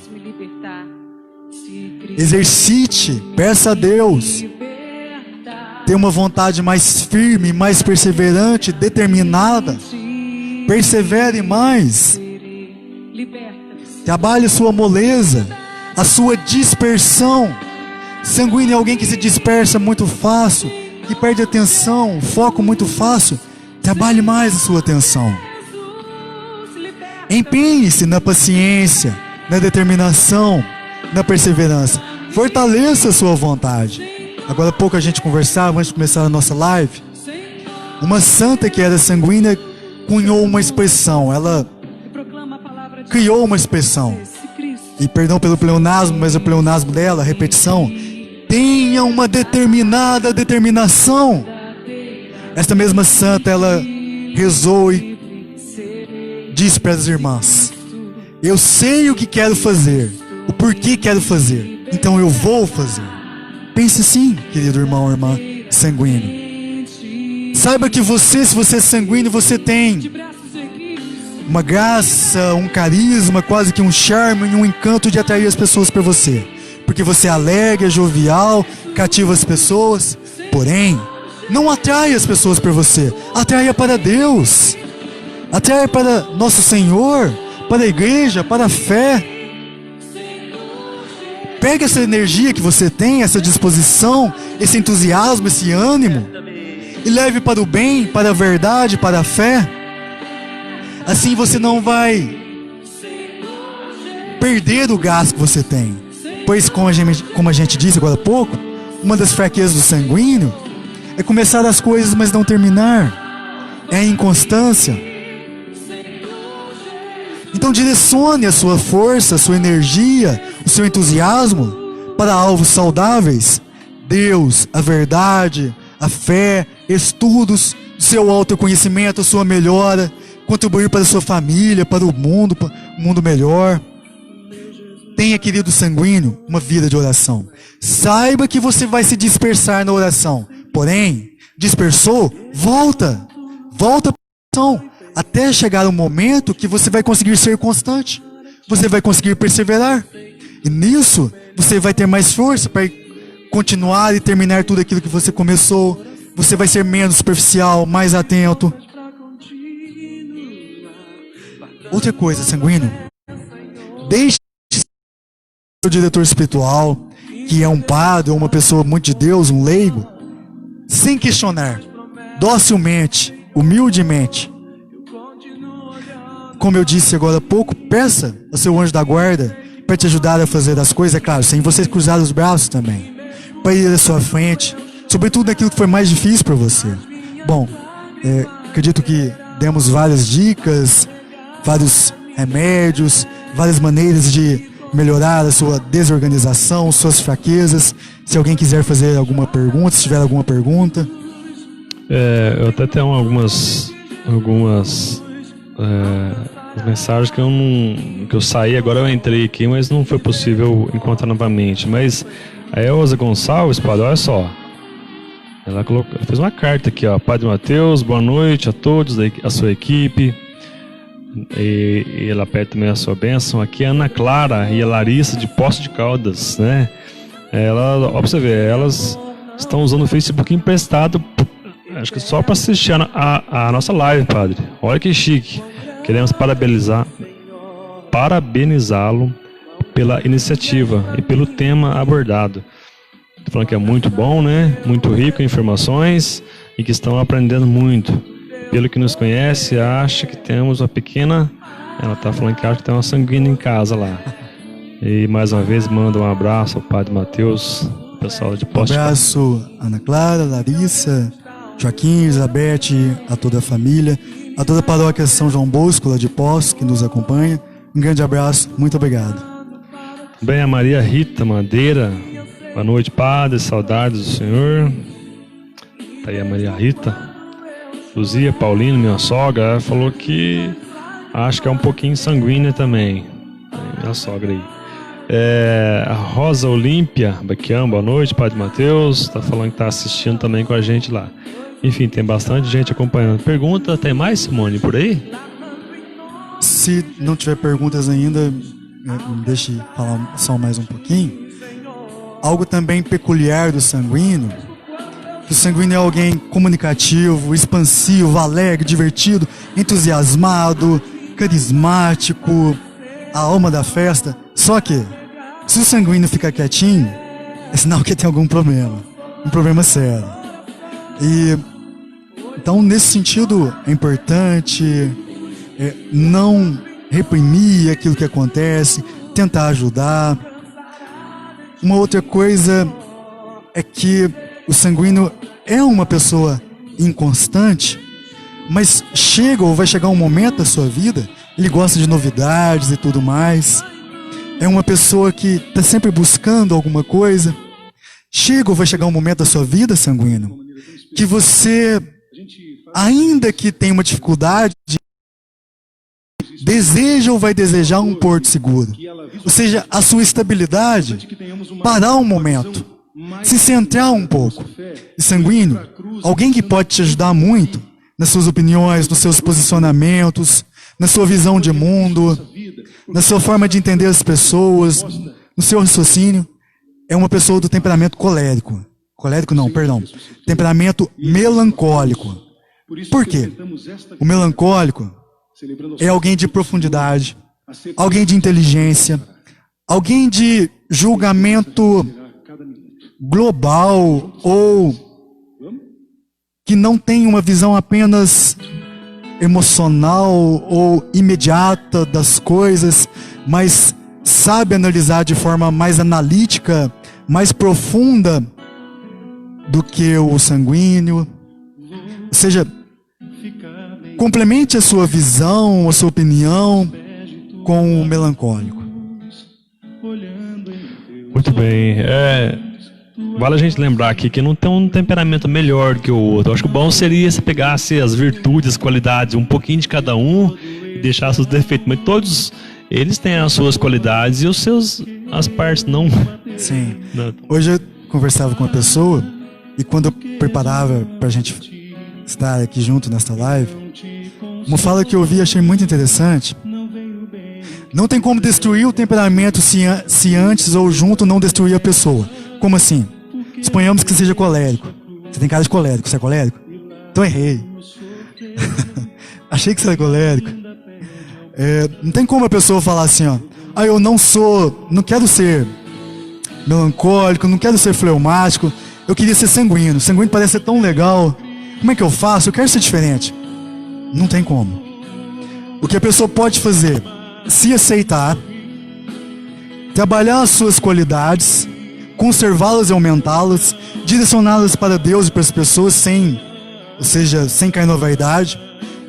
Exercite, peça a Deus. Tenha uma vontade mais firme, mais perseverante, determinada. Persevere mais. Trabalhe a sua moleza, a sua dispersão. Sanguíneo é alguém que se dispersa muito fácil. que perde a atenção, foco muito fácil, trabalhe mais a sua atenção. Empenhe-se na paciência, na determinação, na perseverança. Fortaleça a sua vontade. Agora há pouco a gente conversava antes de começar a nossa live. Uma santa que era sanguínea cunhou uma expressão. Ela criou uma expressão. E perdão pelo pleonasmo, mas o pleonasmo dela, a repetição. Tenha uma determinada determinação. Esta mesma santa, ela rezou e disse para as irmãs: eu sei o que quero fazer, o porquê quero fazer, então eu vou fazer. Pense assim, querido irmão ou irmã sanguíneo. Saiba que você, se você é sanguíneo, você tem uma graça, um carisma, quase que um charme e um encanto de atrair as pessoas para você. Porque você é alegre, é jovial, cativa as pessoas. Porém, não atrai as pessoas para você, atraia para Deus. Atraia para nosso Senhor, para a igreja, para a fé. Pegue essa energia que você tem, essa disposição, esse entusiasmo, esse ânimo, e leve para o bem, para a verdade, para a fé. Assim você não vai perder o gás que você tem. Pois, como a gente disse agora há pouco, uma das fraquezas do sanguíneo é começar as coisas, mas não terminar. É a inconstância. Então direcione a sua força, a sua energia, o seu entusiasmo para alvos saudáveis. Deus, a verdade, a fé, estudos, seu autoconhecimento, a sua melhora, contribuir para a sua família, para o mundo melhor. Tenha, querido sanguíneo, uma vida de oração. Saiba que você vai se dispersar na oração. Porém, dispersou, volta para a oração, até chegar um momento que você vai conseguir ser constante. Você vai conseguir perseverar. E nisso, você vai ter mais força para continuar e terminar tudo aquilo que você começou. Você vai ser menos superficial, mais atento. Outra coisa, sanguíneo. Deixe o diretor espiritual, que é um padre ou uma pessoa muito de Deus, um leigo, sem questionar, docilmente, humildemente. Como eu disse agora há pouco, peça ao seu anjo da guarda para te ajudar a fazer as coisas, é claro, sem você cruzar os braços também, para ir à sua frente, sobretudo naquilo que foi mais difícil para você. Bom, acredito que demos várias dicas, vários remédios, várias maneiras de melhorar a sua desorganização, suas fraquezas. Se alguém quiser fazer alguma pergunta, se tiver alguma pergunta. Eu até tenho algumas mensagens que eu saí, agora eu entrei aqui, mas não foi possível encontrar novamente. Mas a Elza Gonçalves, padre, olha só. Ela fez uma carta aqui, ó. Padre Mateus, boa noite a todos, a sua equipe. E ela pede também a sua bênção. Aqui a Ana Clara e a Larissa de Poços de Caldas, né? Ó, pra você ver, elas estão usando o Facebook emprestado, acho que só para assistir a nossa live, padre. Olha que chique. Queremos parabenizá-lo pela iniciativa e pelo tema abordado. Tô falando que é muito bom, né? Muito rico em informações e que estão aprendendo muito. Pelo que nos conhece, acha que temos uma pequena... Ela está falando que acha que tem uma sanguínea em casa lá. E mais uma vez manda um abraço ao Padre Mateus, pessoal de Poços. Um abraço Ana Clara, Larissa, Joaquim, Elizabeth, a toda a família, a toda a paróquia São João Bosco, lá de Poços, que nos acompanha. Um grande abraço, muito obrigado. Bem, a Maria Rita Madeira. Boa noite, padre, saudades do senhor. Tá aí a Maria Rita. Luzia Paulino, minha sogra, ela falou que acho que é um pouquinho sanguínea também. Minha sogra aí. A Rosa Olímpia Baquian, boa noite, Padre Mateus. Tá falando que tá assistindo também com a gente lá. Enfim, tem bastante gente acompanhando. Pergunta, tem mais, Simone, por aí? Se não tiver perguntas ainda, me deixe falar só mais um pouquinho. Algo também peculiar do sanguíneo. O sanguíneo é alguém comunicativo, expansivo, alegre, divertido, entusiasmado, carismático, a alma da festa. Só que, se o sanguíneo ficar quietinho, é sinal que tem algum problema. Um problema sério. E então, nesse sentido, é importante não reprimir aquilo que acontece, tentar ajudar. Uma outra coisa é que o sanguíneo é uma pessoa inconstante, mas vai chegar um momento da sua vida, ele gosta de novidades e tudo mais. É uma pessoa que está sempre buscando alguma coisa. Vai chegar um momento da sua vida, sanguíneo, que você, ainda que tenha uma dificuldade, deseja ou vai desejar um porto seguro. Ou seja, a sua estabilidade, parar um momento, se centrar um pouco. E sanguíneo, alguém que pode te ajudar muito nas suas opiniões, nos seus posicionamentos, na sua visão de mundo, na sua forma de entender as pessoas, no seu raciocínio, é uma pessoa do temperamento colérico. Temperamento melancólico. Por quê? O melancólico é alguém de profundidade, alguém de inteligência, alguém de julgamento global ou que não tem uma visão apenas emocional ou imediata das coisas, mas sabe analisar de forma mais analítica, mais profunda do que o sanguíneo. Ou seja, complemente a sua visão, a sua opinião com o melancólico. Muito bem. Vale a gente lembrar aqui que não tem um temperamento melhor que o outro. Eu acho que o bom seria se pegasse as virtudes, as qualidades, um pouquinho de cada um e deixasse os defeitos. Mas todos eles têm as suas qualidades e as partes não. Sim. Hoje eu conversava com uma pessoa e quando eu preparava pra gente estar aqui junto nesta live, uma fala que eu ouvi e achei muito interessante. Não tem como destruir o temperamento se antes ou junto não destruir a pessoa. Como assim? Suponhamos que seja colérico. Você tem cara de colérico. Você é colérico? Então errei. Achei que você era colérico. Não tem como a pessoa falar assim, ó. Eu não quero ser melancólico, não quero ser fleumático. Eu queria ser sanguíneo. Sanguíneo parece ser tão legal. Como é que eu faço? Eu quero ser diferente. Não tem como. O que a pessoa pode fazer? Se aceitar, trabalhar as suas qualidades, conservá-las e aumentá-las, direcioná-las para Deus e para as pessoas sem cair na vaidade,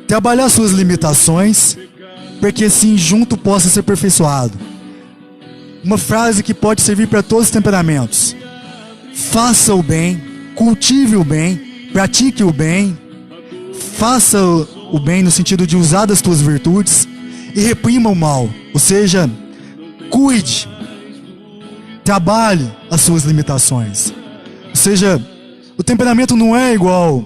trabalhar suas limitações, para que assim junto possa ser aperfeiçoado. Uma frase que pode servir para todos os temperamentos: faça o bem, cultive o bem, pratique o bem, faça o bem no sentido de usar das tuas virtudes e reprima o mal. Ou seja, cuide, trabalhe as suas limitações. Ou seja, o temperamento não é igual.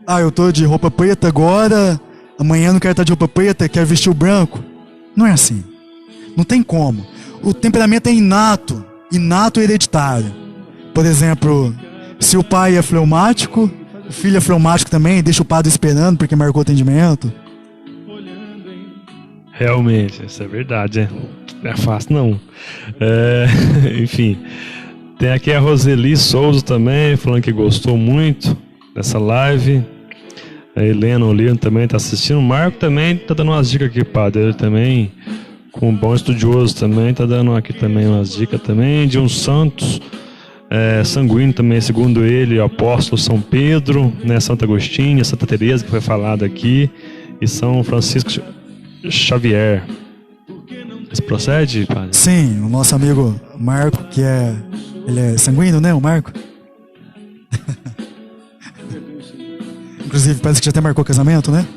Eu tô de roupa preta agora, amanhã não quero estar de roupa preta, quero vestir o branco. Não é assim. Não tem como. O temperamento é inato e hereditário. Por exemplo, se o pai é fleumático, o filho é fleumático também, deixa o padre esperando porque marcou atendimento. Realmente, isso é verdade. Não é fácil, não. Enfim, tem aqui a Roseli Souza também, falando que gostou muito dessa live. A Helena Olino também está assistindo. O Marco também está dando umas dicas aqui, padre. Ele também, com um bom estudioso também, está dando aqui também umas dicas também. De um Santos sanguíneo também, segundo ele, o apóstolo São Pedro, né, Santo Agostinho, Santa Teresa, que foi falado aqui, e São Francisco Xavier. Isso procede, padre? Sim, o nosso amigo Marco, ele é sanguíneo, né, o Marco? Inclusive, parece que já até marcou casamento, né?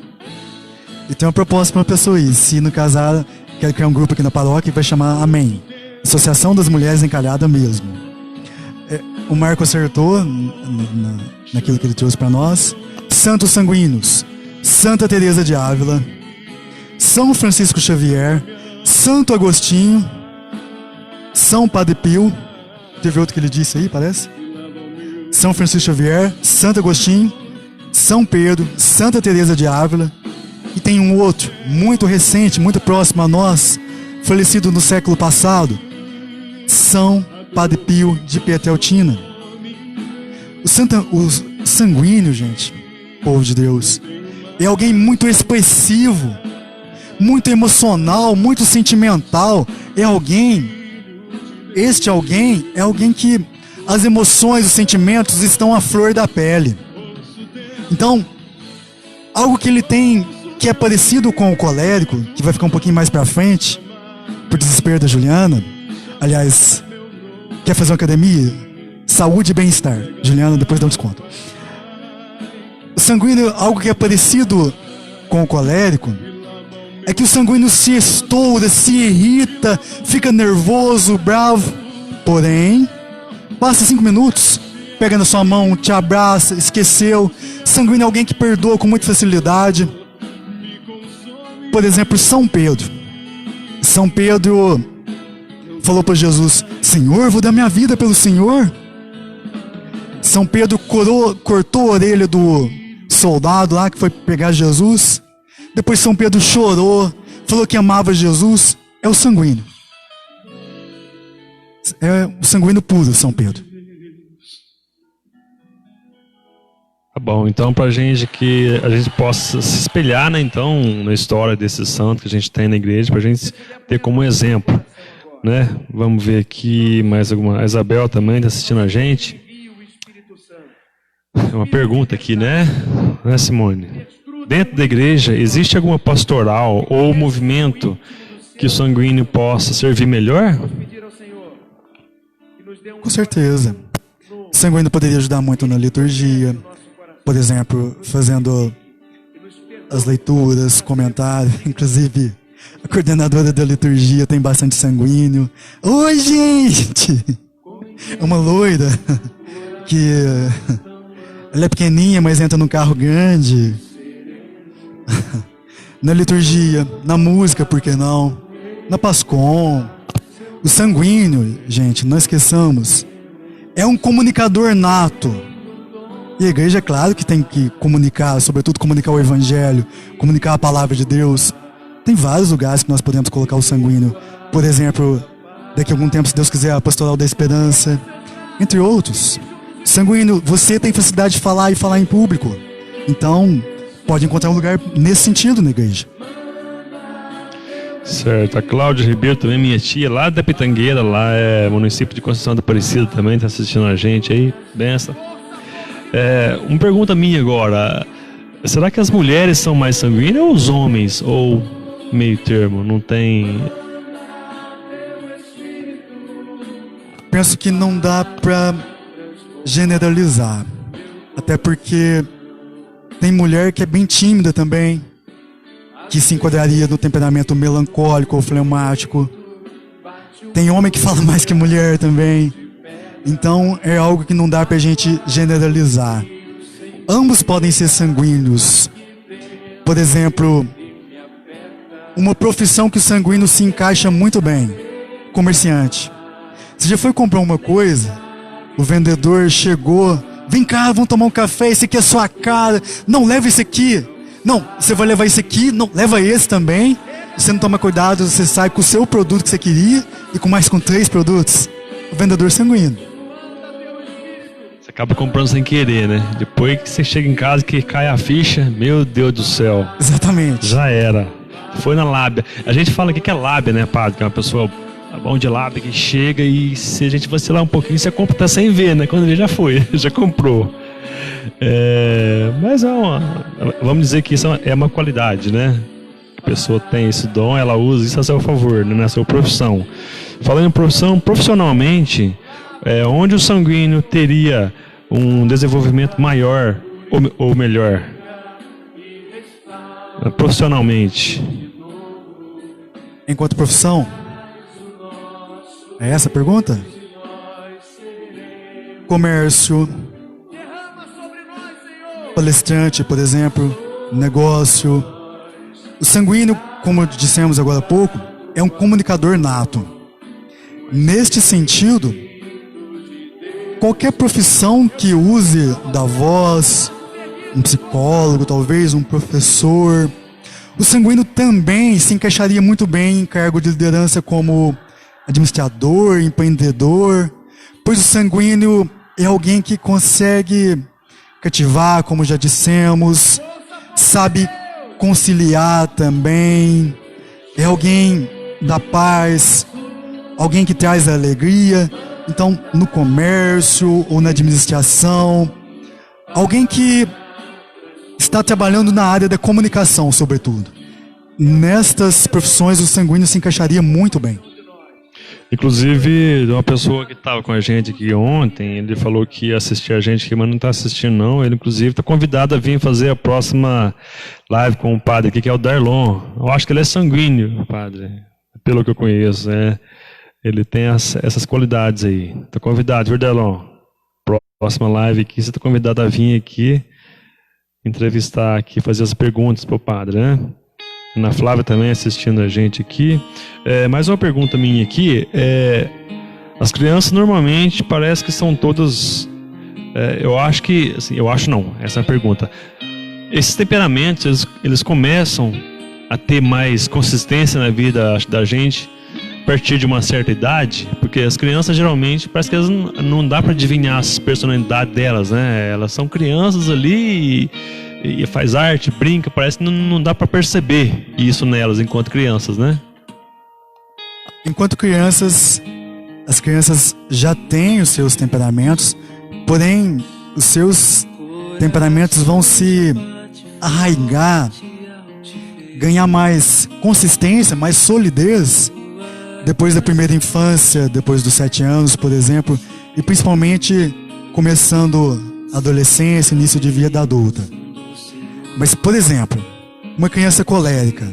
E tem uma proposta para uma pessoa aí: se não casar, quero criar um grupo aqui na paróquia que vai chamar Amém, Associação das Mulheres Encalhadas mesmo. O Marco acertou naquilo que ele trouxe para nós. Santos sanguíneos: Santa Teresa de Ávila, São Francisco Xavier, Santo Agostinho, São Padre Pio. Teve outro que ele disse aí, parece? São Francisco Xavier, Santo Agostinho, São Pedro, Santa Teresa de Ávila. E tem um outro, muito recente, muito próximo a nós, falecido no século passado, São Padre Pio de Pietrelcina. O sanguíneo, gente, povo de Deus, é alguém muito expressivo, muito emocional, muito sentimental. Este alguém é alguém que as emoções, os sentimentos estão à flor da pele. Então, algo que ele tem que é parecido com o colérico, que vai ficar um pouquinho mais pra frente, por desespero da Juliana. Aliás, quer fazer uma academia? Saúde e bem-estar. Juliana, depois dá um desconto. O sanguíneo, algo que é parecido com o colérico, é que o sanguíneo se estoura, se irrita, fica nervoso, bravo. Porém, passa 5 minutos, pega na sua mão, te abraça, esqueceu. Sanguíneo é alguém que perdoa com muita facilidade. Por exemplo, São Pedro. São Pedro falou para Jesus: Senhor, vou dar minha vida pelo Senhor. São Pedro cortou a orelha do soldado lá que foi pegar Jesus. Depois São Pedro chorou, falou que amava Jesus. É o sanguíneo. É o sanguíneo puro, São Pedro. Tá bom, então pra gente que a gente possa se espelhar, né, então, na história desse santo que a gente tem na igreja, pra gente ter como exemplo, né? Vamos ver aqui mais alguma. A Isabel também está assistindo a gente. É uma pergunta aqui, né, Simone? Dentro da igreja, existe alguma pastoral ou movimento que o sanguíneo possa servir melhor? Com certeza. O sanguíneo poderia ajudar muito na liturgia. Por exemplo, fazendo as leituras, comentários. Inclusive, a coordenadora da liturgia tem bastante sanguíneo. Oi, gente! É uma loira que ela é pequenininha, mas entra num carro grande. Na liturgia, na música, por que não? Na Pascom. O sanguíneo, gente, não esqueçamos, é um comunicador nato. E a igreja, é claro que tem que comunicar, sobretudo comunicar o evangelho, comunicar a palavra de Deus. Tem vários lugares que nós podemos colocar o sanguíneo. Por exemplo, daqui a algum tempo, se Deus quiser, a Pastoral da Esperança, entre outros. Sanguíneo, você tem facilidade de falar e falar em público. Então, pode encontrar um lugar nesse sentido na igreja. Certo. A Cláudia Ribeiro também, minha tia, lá da Pitangueira, lá é município de Conceição da Aparecida também, está assistindo a gente aí. Benção. Uma pergunta minha agora. Será que as mulheres são mais sanguíneas ou os homens? Ou meio termo? Não tem... Penso que não dá pra generalizar. Até porque tem mulher que é bem tímida também, que se enquadraria no temperamento melancólico ou fleumático. Tem homem que fala mais que mulher também. Então é algo que não dá pra gente generalizar. Ambos podem ser sanguíneos. Por exemplo, uma profissão que o sanguíneo se encaixa muito bem: comerciante. Você já foi comprar uma coisa, o vendedor chegou: vem cá, vamos tomar um café, esse aqui é a sua cara. Não, leva esse aqui. Não, você vai levar esse aqui. Não, leva esse também. Você não toma cuidado, você sai com o seu produto que você queria e com 3 produtos. O vendedor sanguíneo. Você acaba comprando sem querer, né? Depois que você chega em casa que cai a ficha, meu Deus do céu. Exatamente. Já era. Foi na lábia. A gente fala aqui que é lábia, né, padre? Que é uma pessoa bom de lábia que chega e se a gente vacilar um pouquinho, você compra até sem ver, né? Quando ele já foi, já comprou. Mas vamos dizer que isso é uma qualidade, né? A pessoa tem esse dom, ela usa isso a seu favor, né? Na sua profissão. Falando em profissão, profissionalmente, onde o sanguíneo teria um desenvolvimento maior ou melhor? Profissionalmente. Enquanto profissão? É essa a pergunta? Comércio, palestrante, por exemplo, negócio. O sanguíneo, como dissemos agora há pouco, é um comunicador nato. Neste sentido, qualquer profissão que use da voz, um psicólogo, talvez um professor, o sanguíneo também se encaixaria muito bem em cargo de liderança como administrador, empreendedor, pois o sanguíneo é alguém que consegue cativar, como já dissemos, sabe conciliar também, é alguém da paz, alguém que traz a alegria. Então, no comércio ou na administração, alguém que está trabalhando na área da comunicação, sobretudo. Nestas profissões, o sanguíneo se encaixaria muito bem. Inclusive, uma pessoa que estava com a gente aqui ontem, ele falou que ia assistir a gente aqui, mas não está assistindo não. Ele, inclusive, está convidado a vir fazer a próxima live com o padre aqui, que é o Darlon. Eu acho que ele é sanguíneo, padre, pelo que eu conheço. Ele tem essas qualidades aí. Está convidado, viu, Darlon? Próxima live aqui, você está convidado a vir aqui, entrevistar aqui, fazer as perguntas para o padre, né? Ana Flávia também assistindo a gente aqui. Mais uma pergunta minha aqui. As crianças normalmente parece que são todas... eu acho que... Assim, eu acho não, essa é a pergunta. Esses temperamentos, eles começam a ter mais consistência na vida da gente a partir de uma certa idade? Porque as crianças geralmente, parece que elas não dá para adivinhar as personalidades delas, né? Elas são crianças ali e faz arte, brinca, parece que não dá para perceber isso nelas enquanto crianças, né? Enquanto crianças, as crianças já têm os seus temperamentos, porém os seus temperamentos vão se arraigar, ganhar mais consistência, mais solidez depois da primeira infância, depois dos 7 anos, por exemplo, e principalmente começando a adolescência, início de vida adulta. Mas, por exemplo, uma criança colérica,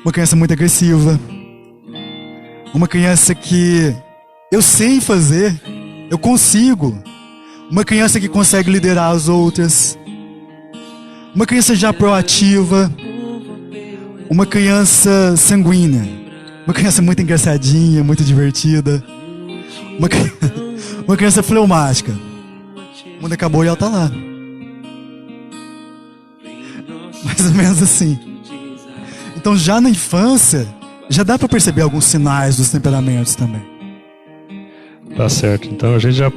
uma criança muito agressiva, uma criança que eu sei fazer, eu consigo, uma criança que consegue liderar as outras, uma criança já proativa, uma criança sanguínea, uma criança muito engraçadinha, muito divertida, uma criança fleumática. O mundo acabou e ela tá lá. Mais ou menos assim. Então já na infância, já dá para perceber alguns sinais dos temperamentos também. Tá certo. Então a gente já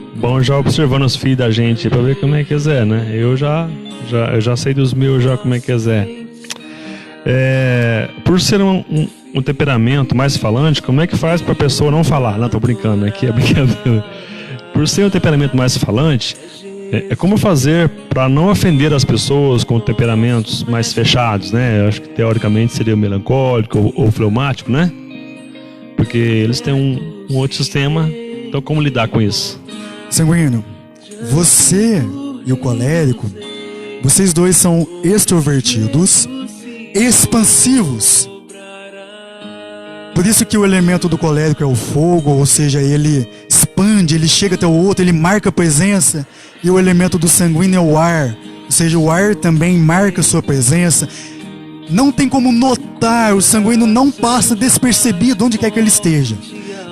observando os filhos da gente para ver como é que é, né? Eu já sei dos meus já como é que é. Por ser um temperamento mais falante, como é que faz para a pessoa não falar? Não, tô brincando, aqui é brincadeira. Por ser um temperamento mais falante, como fazer para não ofender as pessoas com temperamentos mais fechados, né? Eu acho que teoricamente seria o melancólico ou fleumático, né? Porque eles têm um outro sistema, então como lidar com isso? Sanguíneo, você e o colérico, vocês dois são extrovertidos, expansivos. Por isso que o elemento do colérico é o fogo, ou seja, ele expande, ele chega até o outro, ele marca presença. E o elemento do sanguíneo é o ar, ou seja, o ar também marca sua presença. Não tem como notar, o sanguíneo não passa despercebido onde quer que ele esteja.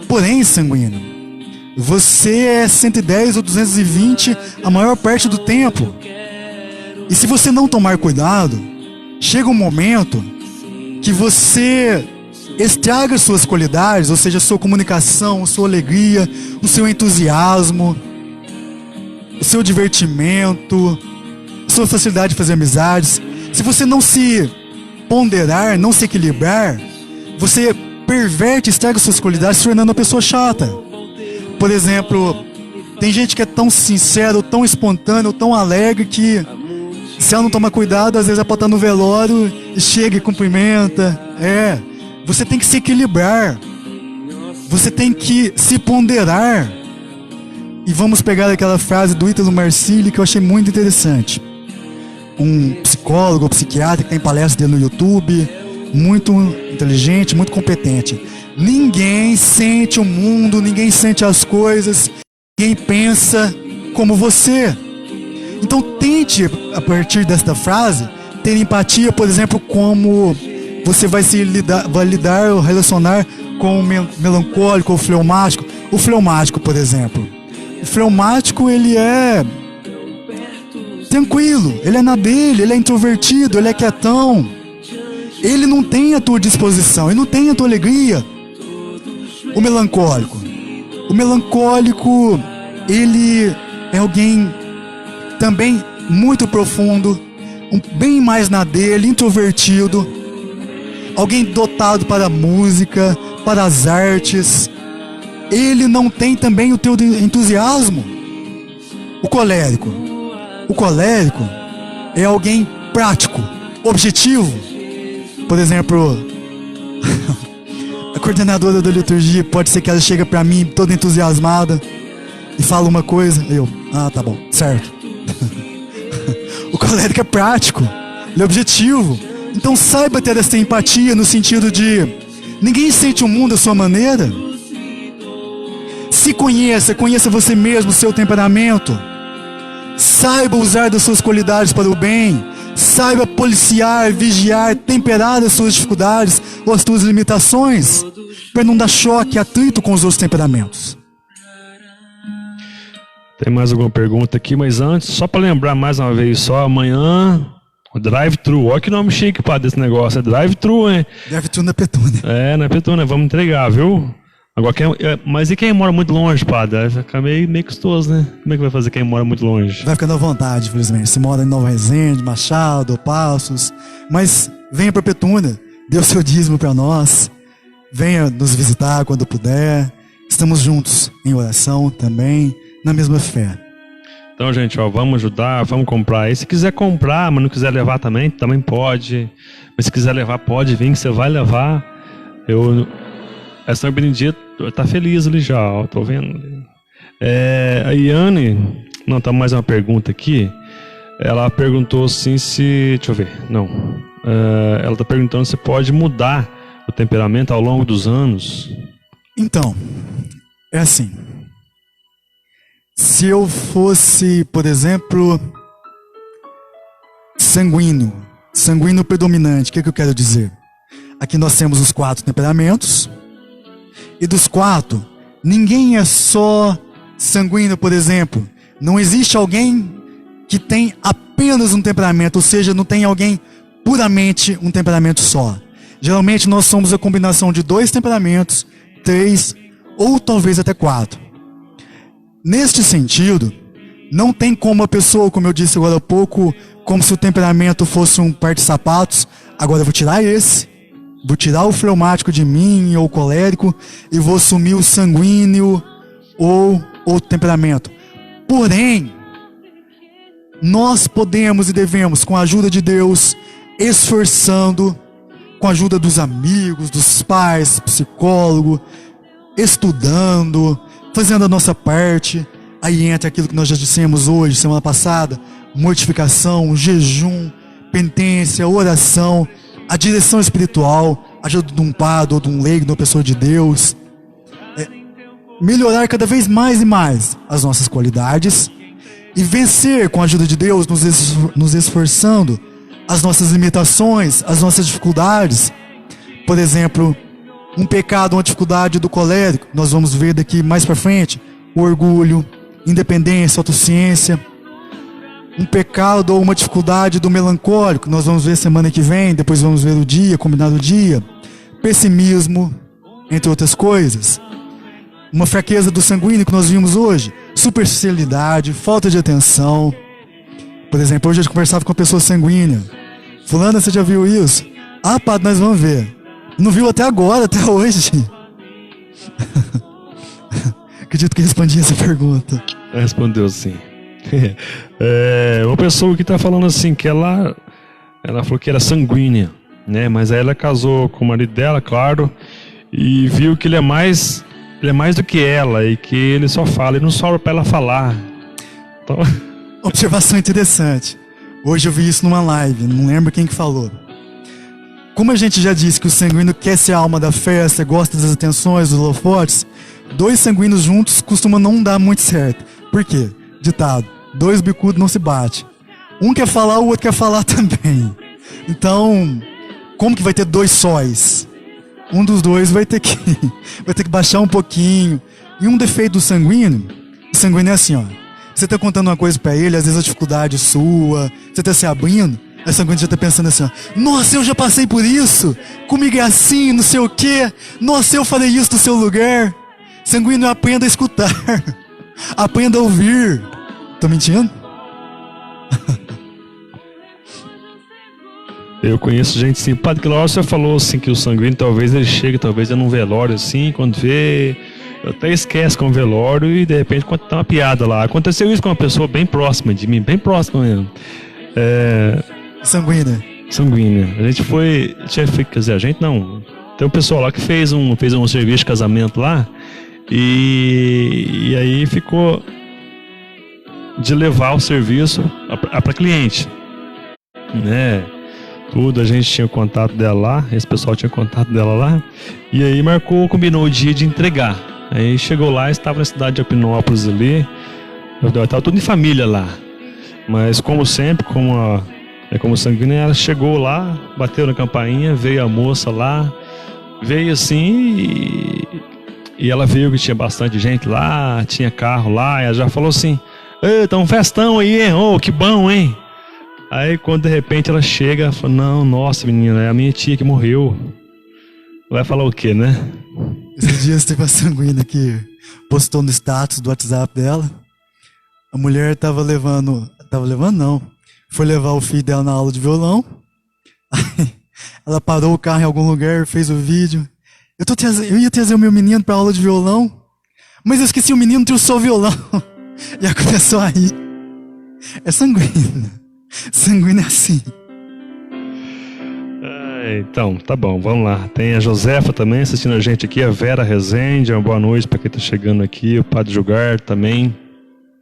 Porém, sanguíneo, você é 110 ou 220 a maior parte do tempo. E se você não tomar cuidado, chega um momento que você estraga suas qualidades, ou seja, sua comunicação, sua alegria, o seu entusiasmo, o seu divertimento, sua facilidade de fazer amizades. Se você não se ponderar, não se equilibrar, você perverte, estraga suas qualidades, se tornando uma pessoa chata. Por exemplo, tem gente que é tão sincero, tão espontâneo, tão alegre que, se ela não tomar cuidado, às vezes ela pode estar no velório e chega e cumprimenta. Você tem que se equilibrar, você tem que se ponderar. E vamos pegar aquela frase do Ítalo Marcilli que eu achei muito interessante. Um psicólogo ou psiquiatra que tem palestra dele no YouTube, muito inteligente, muito competente. Ninguém sente o mundo, ninguém sente as coisas, ninguém pensa como você. Então tente, a partir desta frase, ter empatia, por exemplo, como você vai lidar ou relacionar com o melancólico ou fleumático. O fleumático, por exemplo. O fleumático, ele é tranquilo, ele é na dele, ele é introvertido, ele é quietão. Ele não tem a tua disposição, ele não tem a tua alegria. O melancólico, ele é alguém também muito profundo, bem mais na dele, introvertido, alguém dotado para a música, para as artes, ele não tem também o teu entusiasmo. O colérico é alguém prático, objetivo. Por exemplo, a coordenadora da liturgia, pode ser que ela chega para mim toda entusiasmada e fala uma coisa, tá bom, certo. O colérico é prático, ele é objetivo. Então saiba ter essa empatia no sentido de ninguém sente o mundo à sua maneira. Se conheça você mesmo, seu temperamento. Saiba usar das suas qualidades para o bem. Saiba policiar, vigiar, temperar as suas dificuldades ou as suas limitações, para não dar choque, atrito com os outros temperamentos. Tem mais alguma pergunta aqui, mas antes, só para lembrar mais uma vez só, amanhã, o drive-thru, olha que nome chique para desse negócio, é drive-thru, hein? Drive-thru na Petúnia. É, na Petúnia, vamos entregar, viu? Agora, mas e quem mora muito longe, padre? Vai ficar meio custoso, né? Como é que vai fazer quem mora muito longe? Vai ficando à vontade, infelizmente. Se mora em Nova Resende, Machado, Passos, mas venha para Petúnia, dê o seu dízimo para nós, venha nos visitar quando puder. Estamos juntos em oração também, na mesma fé. Então, gente, vamos ajudar, vamos comprar aí. Se quiser comprar, mas não quiser levar também pode. Mas se quiser levar, pode vir, que você vai levar. A São Benedito tá feliz ali já, ó, tô vendo. A Iane, tá mais uma pergunta aqui. Ela perguntou assim se... Deixa eu ver, não. Ela tá perguntando se pode mudar o temperamento ao longo dos anos. Então, é assim... Se eu fosse, por exemplo, sanguíneo predominante, o que eu quero dizer? Aqui nós temos os 4 temperamentos, e dos 4, ninguém é só sanguíneo, por exemplo. Não existe alguém que tem apenas um temperamento, ou seja, não tem alguém puramente um temperamento só. Geralmente nós somos a combinação de 2 temperamentos, 3 ou talvez até 4. Neste sentido, não tem como a pessoa, como eu disse agora há pouco, como se o temperamento fosse um par de sapatos, agora eu vou tirar vou tirar o fleumático de mim, ou o colérico, e vou assumir o sanguíneo, ou outro temperamento. Porém, nós podemos e devemos, com a ajuda de Deus, esforçando, com a ajuda dos amigos, dos pais, psicólogo, estudando, fazendo a nossa parte. Aí entra aquilo que nós já dissemos hoje, semana passada: mortificação, jejum, penitência, oração, a direção espiritual, a ajuda de um padre ou de um leigo, de uma pessoa de Deus. Melhorar cada vez mais e mais as nossas qualidades e vencer, com a ajuda de Deus, nos esforçando, as nossas limitações, as nossas dificuldades. Por exemplo, um pecado, uma dificuldade do colérico, nós vamos ver daqui mais para frente: o orgulho, independência, autociência. Um pecado ou uma dificuldade do melancólico, nós vamos ver semana que vem, depois vamos ver o dia, combinado o dia. Pessimismo, entre outras coisas. Uma fraqueza do sanguíneo que nós vimos hoje: superficialidade, falta de atenção. Por exemplo, hoje eu conversava com uma pessoa sanguínea: fulana, você já viu isso? Ah, padre, nós vamos ver. Não viu até agora, até hoje. Acredito que respondi essa pergunta. Respondeu sim. Uma pessoa que está falando assim, que ela falou que era sanguínea, né? Mas aí ela casou com o marido dela, claro, e viu que ele é mais do que ela, e que ele só fala, ele não sobra para ela falar. Então... Observação interessante. Hoje eu vi isso numa live, não lembro quem que falou. Como a gente já disse que o sanguíneo quer ser a alma da festa, gosta das atenções, dos holofotes, 2 sanguíneos juntos costuma não dar muito certo. Por quê? Ditado: 2 bicudos não se bate. Um quer falar, o outro quer falar também. Então, como que vai ter 2 sóis? Um dos 2 vai ter que baixar um pouquinho. E um defeito do sanguíneo é assim, ó. Você está contando uma coisa para ele, às vezes a dificuldade sua, você está se abrindo, a sanguíneo já está pensando assim, ó: nossa, eu já passei por isso, comigo é assim, não sei o quê, nossa, eu falei isso no seu lugar. Sanguíneo, aprenda a escutar, aprenda a ouvir. Tô mentindo? Eu conheço gente assim, Padre Cláudio, você falou assim que o sanguíneo talvez ele chegue, talvez é num velório assim, quando vê, eu até esquece com o velório e de repente conta uma piada lá. Aconteceu isso com uma pessoa bem próxima de mim, bem próxima mesmo. Sanguínea. A gente foi, quer dizer, a gente não, tem um pessoal lá que fez um serviço de casamento lá e aí ficou de levar o serviço para cliente, né? Tudo, a gente tinha o contato dela lá, esse pessoal tinha o contato dela lá, e aí combinou o dia de entregar. Aí chegou lá, estava na cidade de Apinópolis ali, estava tudo em família lá, mas como sempre, como sanguínea, ela chegou lá, bateu na campainha, veio a moça lá, veio assim, e ela viu que tinha bastante gente lá, tinha carro lá, e ela já falou assim, tá um festão aí, hein? Oh, que bom, hein? Aí quando de repente ela chega, ela fala, não, nossa menina, é a minha tia que morreu. Vai falar o quê, né? Esses dias teve a sanguínea que postou no status do WhatsApp dela. A mulher foi levar o filho dela na aula de violão. Aí ela parou o carro em algum lugar, fez o vídeo. Eu ia trazer o meu menino pra aula de violão, mas eu esqueci o menino, trouxe só o violão. E ela começou a rir. É sanguínea. Sanguínea é assim. Então, tá bom, vamos lá. Tem a Josefa também assistindo a gente aqui, a Vera Rezende, uma boa noite para quem tá chegando aqui, o Padre Jugar também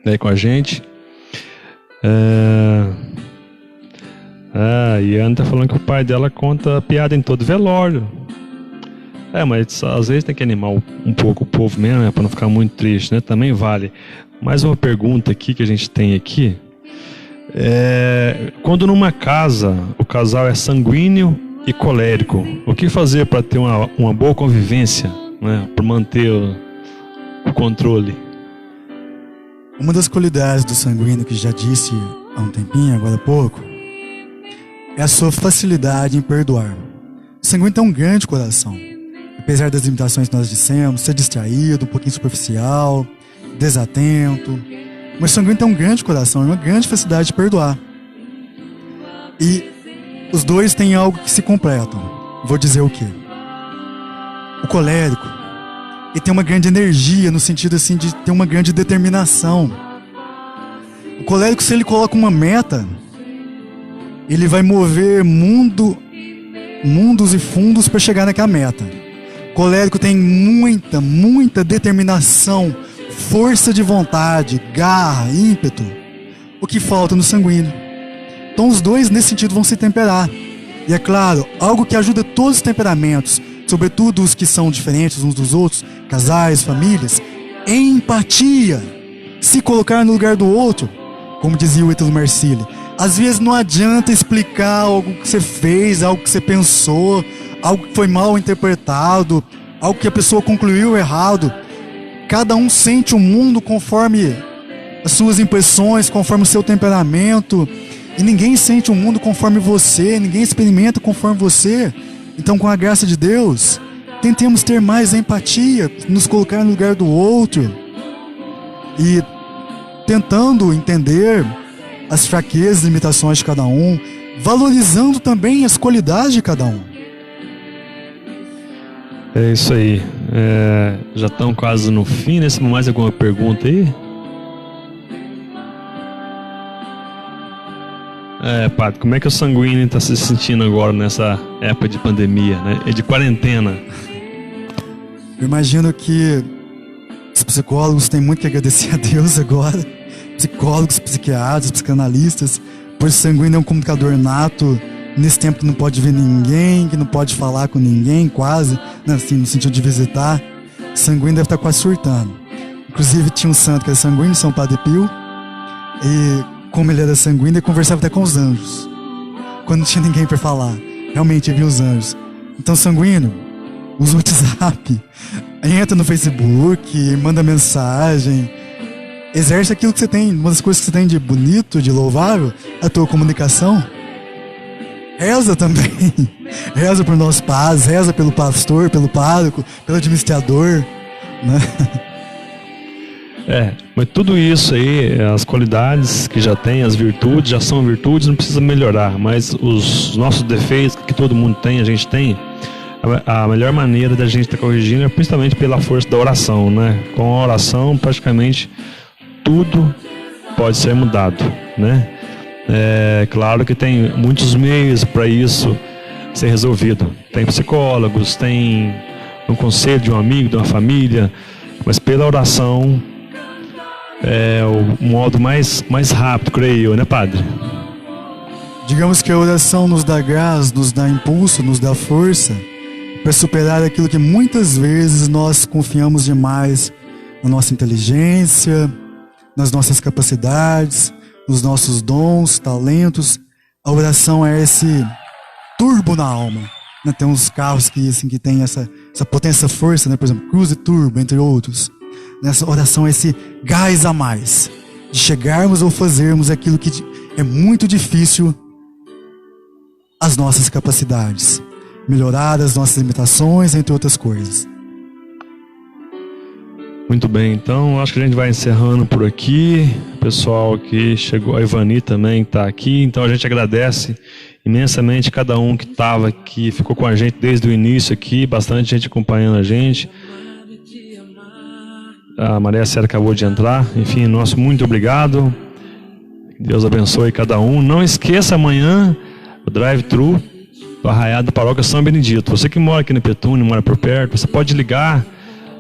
aí com a gente. A Iana tá falando que o pai dela conta piada em todo velório. Mas às vezes tem que animar um pouco o povo mesmo, né, para não ficar muito triste, né? Também vale. Mais uma pergunta aqui que a gente tem aqui. Quando numa casa o casal é sanguíneo e colérico, o que fazer para ter uma boa convivência, né, para manter o controle? Uma das qualidades do sanguíneo, que já disse há um tempinho, agora há pouco, é a sua facilidade em perdoar. O sanguíneo tem um grande coração, apesar das limitações que nós dissemos, ser distraído, um pouquinho superficial, desatento. Mas o sanguíneo tem um grande coração e uma grande facilidade de perdoar. E os dois têm algo que se completam. Vou dizer o quê? O colérico, ele tem uma grande energia, no sentido assim de ter uma grande determinação. O colérico, se ele coloca uma meta, ele vai mover mundos e fundos para chegar naquela meta. O colérico tem muita determinação, força de vontade, garra, ímpeto. O que falta no sanguíneo. Então os dois nesse sentido vão se temperar. E é claro, algo que ajuda todos os temperamentos, sobretudo os que são diferentes uns dos outros, casais, famílias, é empatia. Se colocar no lugar do outro, como dizia o Ítalo Marcilli. Às vezes não adianta explicar algo que você fez, algo que você pensou, algo que foi mal interpretado, algo que a pessoa concluiu errado. Cada um sente o mundo conforme as suas impressões, conforme o seu temperamento. E ninguém sente o mundo conforme você, ninguém experimenta conforme você. Então, com a graça de Deus, tentemos ter mais empatia, nos colocar no lugar do outro. E tentando entender as fraquezas e limitações de cada um, valorizando também as qualidades de cada um. É isso aí. Já estão quase no fim, né? Se mais alguma pergunta aí? Padre, como é que o sanguíneo está se sentindo agora nessa época de pandemia, né? De quarentena? Eu imagino que os psicólogos têm muito que agradecer a Deus agora. Psicólogos, psiquiatras, psicanalistas, pois o sanguíneo é um comunicador nato. Nesse tempo que não pode ver ninguém, que não pode falar com ninguém, quase, né, assim, no sentido de visitar. O sanguíneo deve estar quase surtando. Inclusive tinha um santo que era sanguíneo, São Padre Pio, e como ele era sanguíneo, ele conversava até com os anjos, quando não tinha ninguém para falar. Realmente ele via os anjos. Então, sanguíneo, usa o WhatsApp, entra no Facebook, manda mensagem, exerce aquilo que você tem, uma das coisas que você tem de bonito, de louvável, a tua comunicação. Reza também. Reza por nós padres, reza pelo pastor, pelo pároco, pelo administrador, né? Mas tudo isso aí, as qualidades que já tem, as virtudes, já são virtudes, não precisa melhorar. Mas os nossos defeitos, que todo mundo tem, a gente tem, a melhor maneira da gente estar corrigindo é principalmente pela força da oração, né? Com a oração, praticamente tudo pode ser mudado, né? É claro que tem muitos meios para isso ser resolvido. Tem psicólogos, tem um conselho de um amigo, de uma família, mas pela oração é o modo mais rápido, creio eu, né, padre? Digamos que a oração nos dá gás, nos dá impulso, nos dá força para superar aquilo que muitas vezes nós confiamos demais na nossa inteligência, nas nossas capacidades, nos nossos dons, talentos. A oração é esse turbo na alma, né? Tem uns carros que tem essa potência, essa força, né? Por exemplo, Cruze Turbo, entre outros. Nessa oração é esse gás a mais de chegarmos ou fazermos aquilo que é muito difícil às nossas capacidades, melhorar as nossas limitações, entre outras coisas. Muito bem, então acho que a gente vai encerrando por aqui. O pessoal que chegou, a Ivani também está aqui, então a gente agradece imensamente cada um que estava aqui, ficou com a gente desde o início aqui, bastante gente acompanhando a gente. A Maria Célia acabou de entrar. Enfim, nosso muito obrigado. Deus abençoe cada um. Não esqueça amanhã o drive-thru do Arraiado da Paróquia São Benedito. Você que mora aqui no Petúnio, mora por perto, você pode ligar.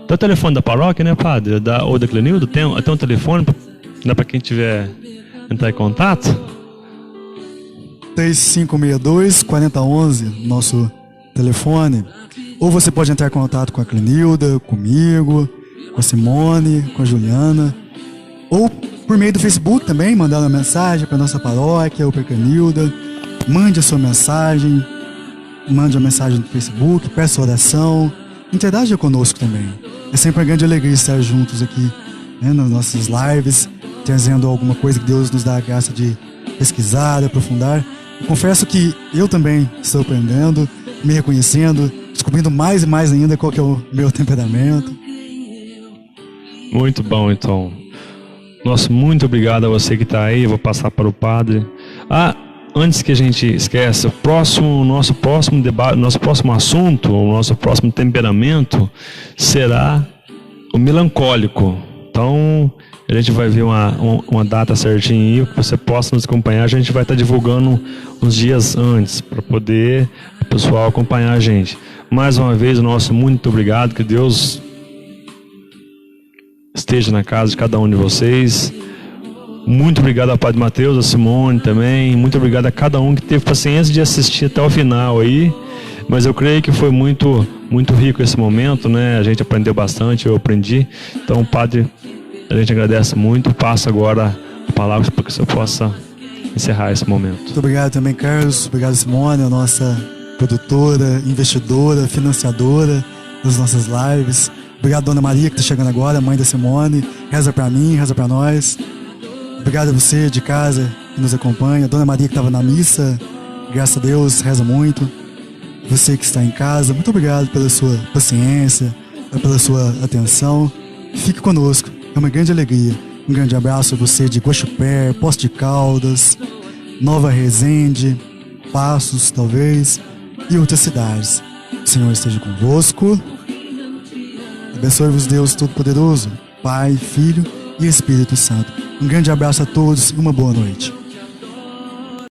Tem o telefone da paróquia, né, padre? Ou da Clenildo? Tem um telefone, dá para quem tiver entrar em contato? 3562-4011, nosso telefone. Ou você pode entrar em contato com a Clenilda, comigo, com a Simone, com a Juliana. Ou por meio do Facebook também, mandar uma mensagem para nossa paróquia ou para a Clenilda. Mande a sua mensagem, mande a mensagem no Facebook, peça oração. Interaja conosco também. É sempre uma grande alegria estar juntos aqui, né, nas nossas lives, trazendo alguma coisa que Deus nos dá a graça de pesquisar, de aprofundar. Eu confesso que eu também estou aprendendo, me reconhecendo, descobrindo mais e mais ainda qual que é o meu temperamento. Muito bom, então. Nosso muito obrigado a você que está aí. Eu vou passar para o padre. Antes que a gente esqueça, nosso próximo debate, nosso próximo assunto, o nosso próximo temperamento será o melancólico. Então, a gente vai ver uma data certinha aí, que você possa nos acompanhar. A gente vai estar divulgando uns dias antes, para poder o pessoal acompanhar a gente. Mais uma vez, o nosso muito obrigado, que Deus esteja na casa de cada um de vocês. Muito obrigado ao Padre Mateus, a Simone também. Muito obrigado a cada um que teve paciência de assistir até o final aí. Mas eu creio que foi muito rico esse momento, né? A gente aprendeu bastante, eu aprendi. Então, Padre, a gente agradece muito. Passa agora a palavra para que você possa encerrar esse momento. Muito obrigado também, Carlos. Obrigado, Simone, a nossa produtora, investidora, financiadora das nossas lives. Obrigado, Dona Maria, que está chegando agora, mãe da Simone. Reza para mim, reza para nós. Obrigado a você de casa que nos acompanha. Dona Maria que estava na missa, graças a Deus, reza muito. Você que está em casa, muito obrigado pela sua paciência, pela sua atenção. Fique conosco, é uma grande alegria. Um grande abraço a você de Guaxupé, Poços de Caldas, Nova Resende, Passos, talvez, e outras cidades. O Senhor esteja convosco. Abençoe-vos Deus Todo-Poderoso, Pai, Filho e Espírito Santo. Um grande abraço a todos e uma boa noite.